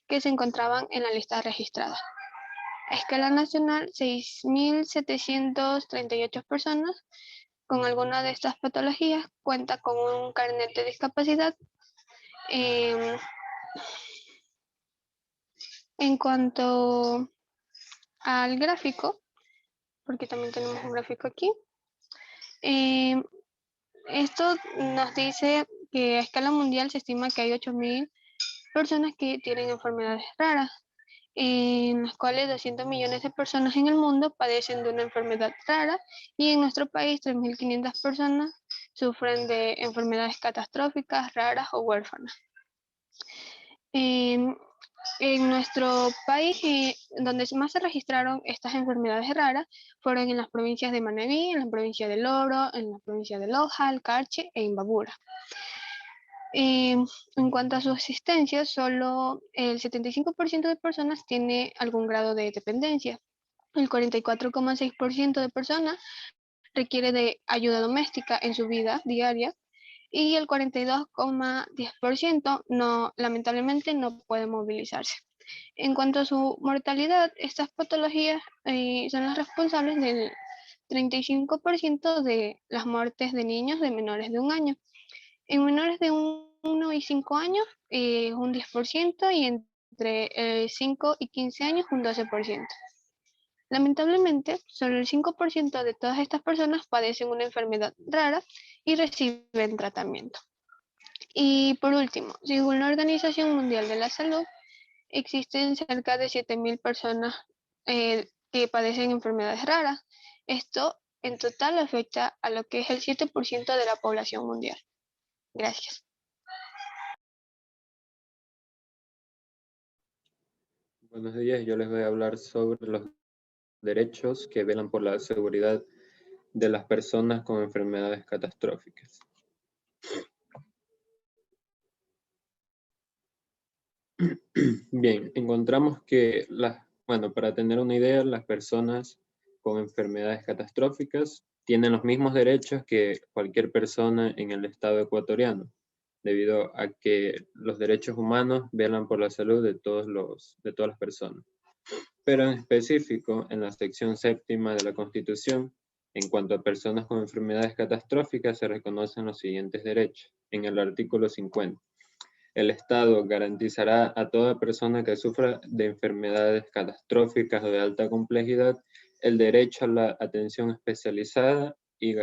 que se encontraban en la lista registrada. A escala nacional, 6.738 personas con alguna de estas patologías cuenta con un carnet de discapacidad. En cuanto al gráfico, porque también tenemos un gráfico aquí, esto nos dice que a escala mundial se estima que hay 8.000 personas que tienen enfermedades raras, en las cuales 200 millones de personas en el mundo padecen de una enfermedad rara y en nuestro país 3.500 personas sufren de enfermedades catastróficas, raras o huérfanas. En nuestro país, donde más se registraron estas enfermedades raras, fueron en las provincias de Manabí, en la provincia de Loro, en la provincia de Loja, Alcarche e Imbabura. En cuanto a su existencia, solo el 75% de personas tiene algún grado de dependencia. El 44,6% de personas requiere de ayuda doméstica en su vida diaria y el 42,10% lamentablemente no puede movilizarse. En cuanto a su mortalidad, estas patologías son las responsables del 35% de las muertes de niños de menores de 1 año. En menores de 1 y 5 años, un 10%, y entre 5 y 15 años, un 12%. Lamentablemente, solo el 5% de todas estas personas padecen una enfermedad rara y reciben tratamiento. Y por último, según la Organización Mundial de la Salud, existen cerca de 7.000 personas que padecen enfermedades raras. Esto en total afecta a lo que es el 7% de la población mundial. Gracias. Buenos días, yo les voy a hablar sobre los derechos que velan por la seguridad de las personas con enfermedades catastróficas. Bien, encontramos que, para tener una idea, las personas con enfermedades catastróficas tienen los mismos derechos que cualquier persona en el estado ecuatoriano, debido a que los derechos humanos velan por la salud de todas las personas. Pero en específico, en la sección 7ª de la Constitución, en cuanto a personas con enfermedades catastróficas, se reconocen los siguientes derechos. En el artículo 50. El Estado garantizará a toda persona que sufra de enfermedades catastróficas o de alta complejidad el derecho a la atención especializada y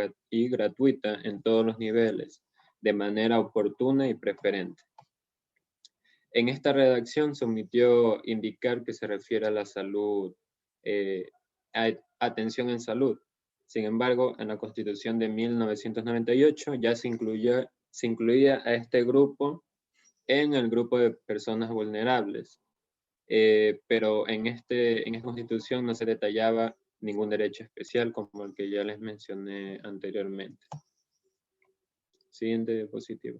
gratuita en todos los niveles, de manera oportuna y preferente. En esta redacción se omitió indicar que se refiere a la salud, a atención en salud. Sin embargo, en la Constitución de 1998 ya se incluía a este grupo en el grupo de personas vulnerables, pero en esta Constitución no se detallaba ningún derecho especial como el que ya les mencioné anteriormente. Siguiente diapositiva.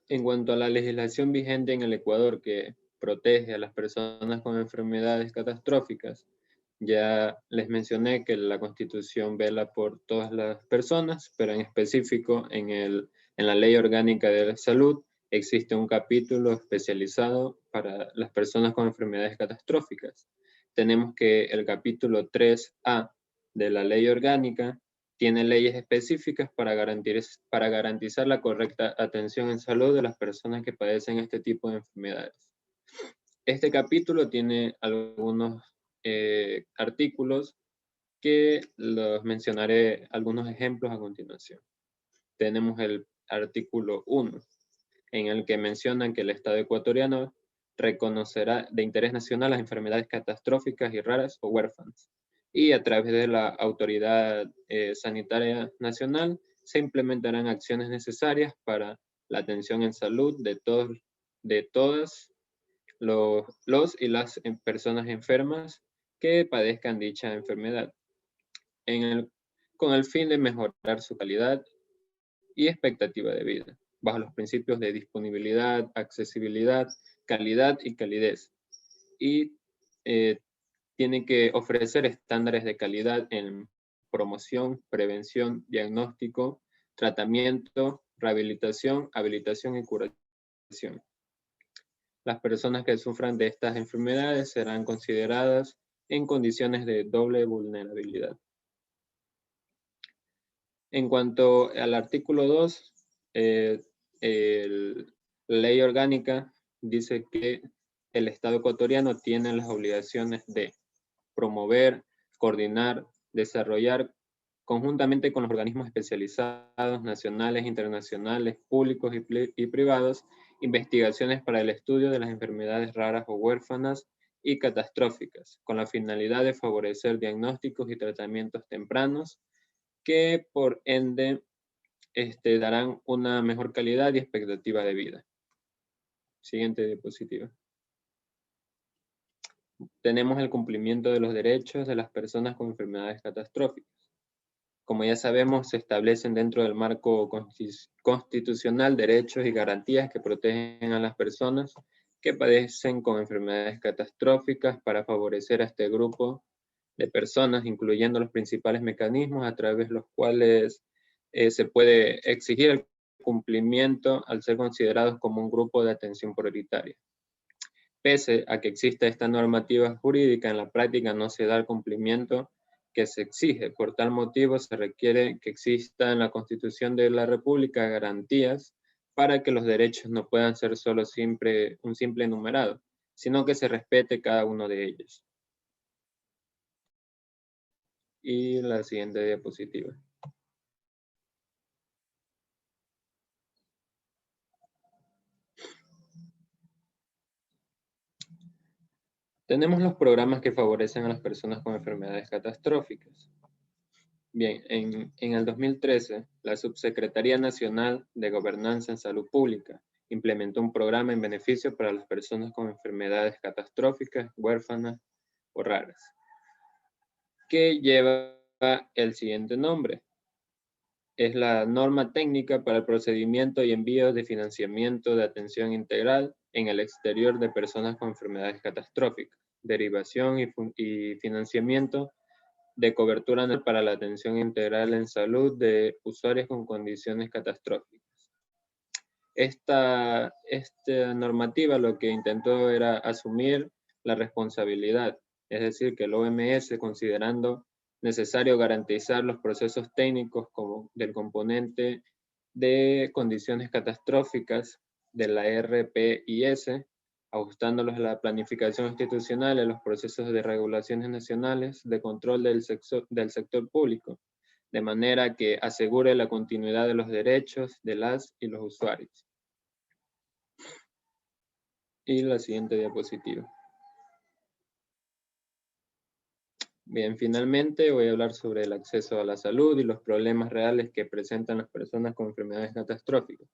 En cuanto a la legislación vigente en el Ecuador que protege a las personas con enfermedades catastróficas, ya les mencioné que la Constitución vela por todas las personas, pero en específico en la Ley Orgánica de la Salud existe un capítulo especializado para las personas con enfermedades catastróficas. Tenemos que el capítulo 3A de la Ley Orgánica tiene leyes específicas para garantizar la correcta atención en salud de las personas que padecen este tipo de enfermedades. Este capítulo tiene algunos artículos que los mencionaré algunos ejemplos a continuación. Tenemos el artículo 1, en el que mencionan que el Estado ecuatoriano reconocerá de interés nacional las enfermedades catastróficas y raras o huérfanas. y a través de la Autoridad Sanitaria Nacional se implementarán acciones necesarias para la atención en salud de todas los y las personas enfermas que padezcan dicha enfermedad, con el fin de mejorar su calidad y expectativa de vida, bajo los principios de disponibilidad, accesibilidad, calidad y calidez. Y tiene que ofrecer estándares de calidad en promoción, prevención, diagnóstico, tratamiento, rehabilitación, habilitación y curación. Las personas que sufran de estas enfermedades serán consideradas en condiciones de doble vulnerabilidad. En cuanto al artículo 2, la ley orgánica dice que el Estado ecuatoriano tiene las obligaciones de promover, coordinar, desarrollar conjuntamente con los organismos especializados, nacionales, internacionales, públicos y privados, investigaciones para el estudio de las enfermedades raras o huérfanas y catastróficas, con la finalidad de favorecer diagnósticos y tratamientos tempranos que por ende darán una mejor calidad y expectativa de vida. Siguiente diapositiva. Tenemos el cumplimiento de los derechos de las personas con enfermedades catastróficas. Como ya sabemos, se establecen dentro del marco constitucional derechos y garantías que protegen a las personas que padecen con enfermedades catastróficas para favorecer a este grupo de personas, incluyendo los principales mecanismos a través de los cuales se puede exigir el cumplimiento al ser considerados como un grupo de atención prioritaria. Pese a que exista esta normativa jurídica, en la práctica no se da el cumplimiento que se exige. Por tal motivo, se requiere que exista en la Constitución de la República garantías para que los derechos no puedan ser solo un simple enumerado, sino que se respete cada uno de ellos. Y la siguiente diapositiva. Tenemos los programas que favorecen a las personas con enfermedades catastróficas. Bien, en el 2013, la Subsecretaría Nacional de Gobernanza en Salud Pública implementó un programa en beneficio para las personas con enfermedades catastróficas, huérfanas o raras, que lleva el siguiente nombre. Es la norma técnica para el procedimiento y envío de financiamiento de atención integral en el exterior de personas con enfermedades catastróficas, derivación y financiamiento de cobertura anual para la atención integral en salud de usuarios con condiciones catastróficas. Esta normativa lo que intentó era asumir la responsabilidad, es decir, que el OMS, considerando necesario garantizar los procesos técnicos como del componente de condiciones catastróficas de la RPIS, ajustándolos a la planificación institucional y a los procesos de regulaciones nacionales de control del sector público, de manera que asegure la continuidad de los derechos de las y los usuarios. Y la siguiente diapositiva. Bien, finalmente voy a hablar sobre el acceso a la salud y los problemas reales que presentan las personas con enfermedades catastróficas.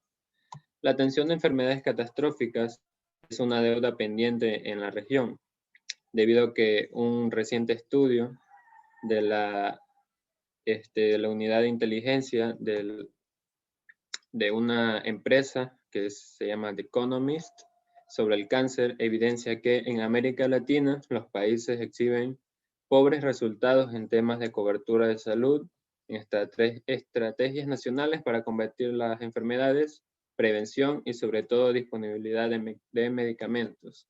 La atención de enfermedades catastróficas es una deuda pendiente en la región, debido a que un reciente estudio de la unidad de inteligencia de una empresa que se llama The Economist sobre el cáncer evidencia que en América Latina los países exhiben pobres resultados en temas de cobertura de salud, en estrategias nacionales para combatir las enfermedades, prevención y sobre todo disponibilidad de medicamentos.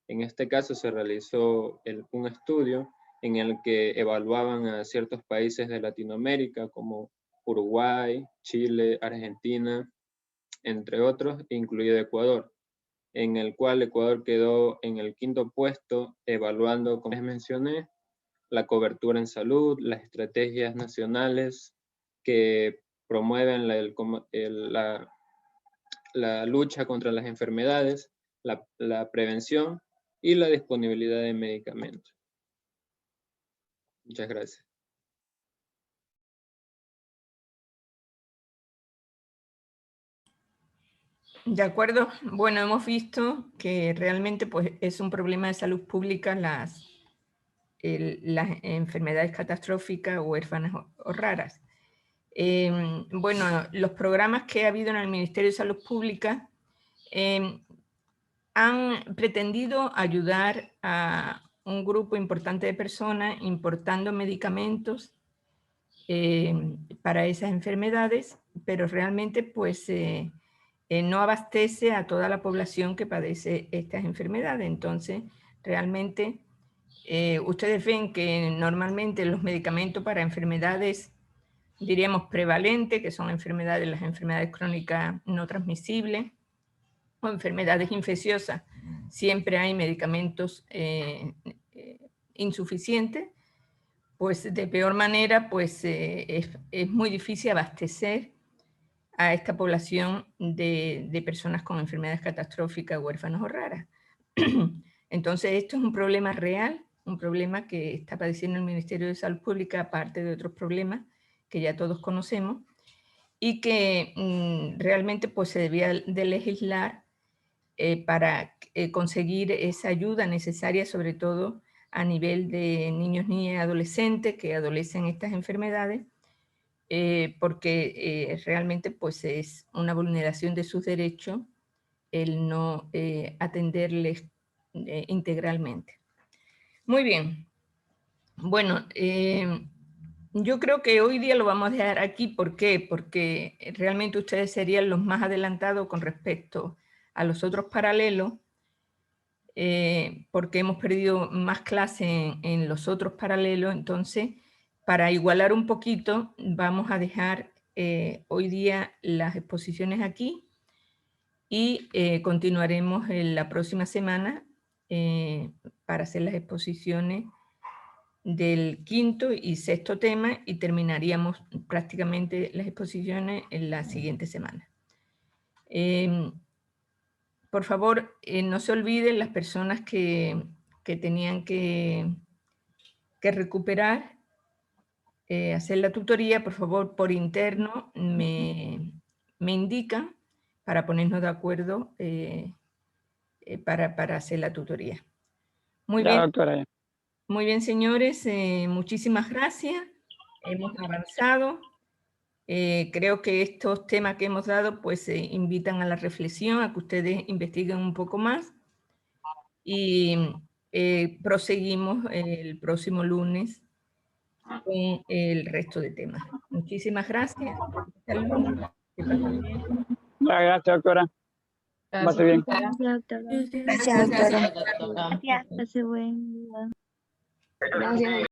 En este caso se realizó un estudio en el que evaluaban a ciertos países de Latinoamérica como Uruguay, Chile, Argentina, entre otros, incluido Ecuador, en el cual Ecuador quedó en el 5º puesto, evaluando, como les mencioné, la cobertura en salud, las estrategias nacionales que promueven la lucha contra las enfermedades, la prevención y la disponibilidad de medicamentos. Muchas gracias. De acuerdo. Bueno, hemos visto que realmente pues, es un problema de salud pública las enfermedades catastróficas, huérfanas o raras. Bueno, los programas que ha habido en el Ministerio de Salud Pública han pretendido ayudar a un grupo importante de personas importando medicamentos para esas enfermedades, pero realmente pues no abastece a toda la población que padece estas enfermedades. Entonces, realmente ustedes ven que normalmente los medicamentos para enfermedades, diríamos, prevalentes, que son las enfermedades crónicas no transmisibles o enfermedades infecciosas, siempre hay medicamentos insuficientes, pues de peor manera pues es muy difícil abastecer a esta población de personas con enfermedades catastróficas, huérfanos o raras. Entonces esto es un problema real, un problema que está padeciendo el Ministerio de Salud Pública, aparte de otros problemas que ya todos conocemos, y que realmente pues, se debía de legislar para conseguir esa ayuda necesaria, sobre todo a nivel de niños, niñas y adolescentes que adolecen estas enfermedades, porque realmente pues, es una vulneración de sus derechos el no atenderles integralmente. Muy bien. Bueno, yo creo que hoy día lo vamos a dejar aquí. ¿Por qué? Porque realmente ustedes serían los más adelantados con respecto a los otros paralelos, porque hemos perdido más clases en los otros paralelos. Entonces, para igualar un poquito, vamos a dejar hoy día las exposiciones aquí y continuaremos en la próxima semana para hacer las exposiciones del quinto y sexto tema y terminaríamos prácticamente las exposiciones en la siguiente semana. Por favor, no se olviden las personas que tenían que recuperar, hacer la tutoría, por favor, por interno me indican para ponernos de acuerdo para hacer la tutoría. Muy bien. Doctora. Muy bien, señores, muchísimas gracias. Hemos avanzado. Creo que estos temas que hemos dado pues invitan a la reflexión, a que ustedes investiguen un poco más y proseguimos el próximo lunes con el resto de temas. Muchísimas gracias. Hasta el lunes. Que pasen bien. Gracias, doctora. Pase bien. Gracias, doctora. Gracias, doctora. Gracias, pase buen día. Gracias.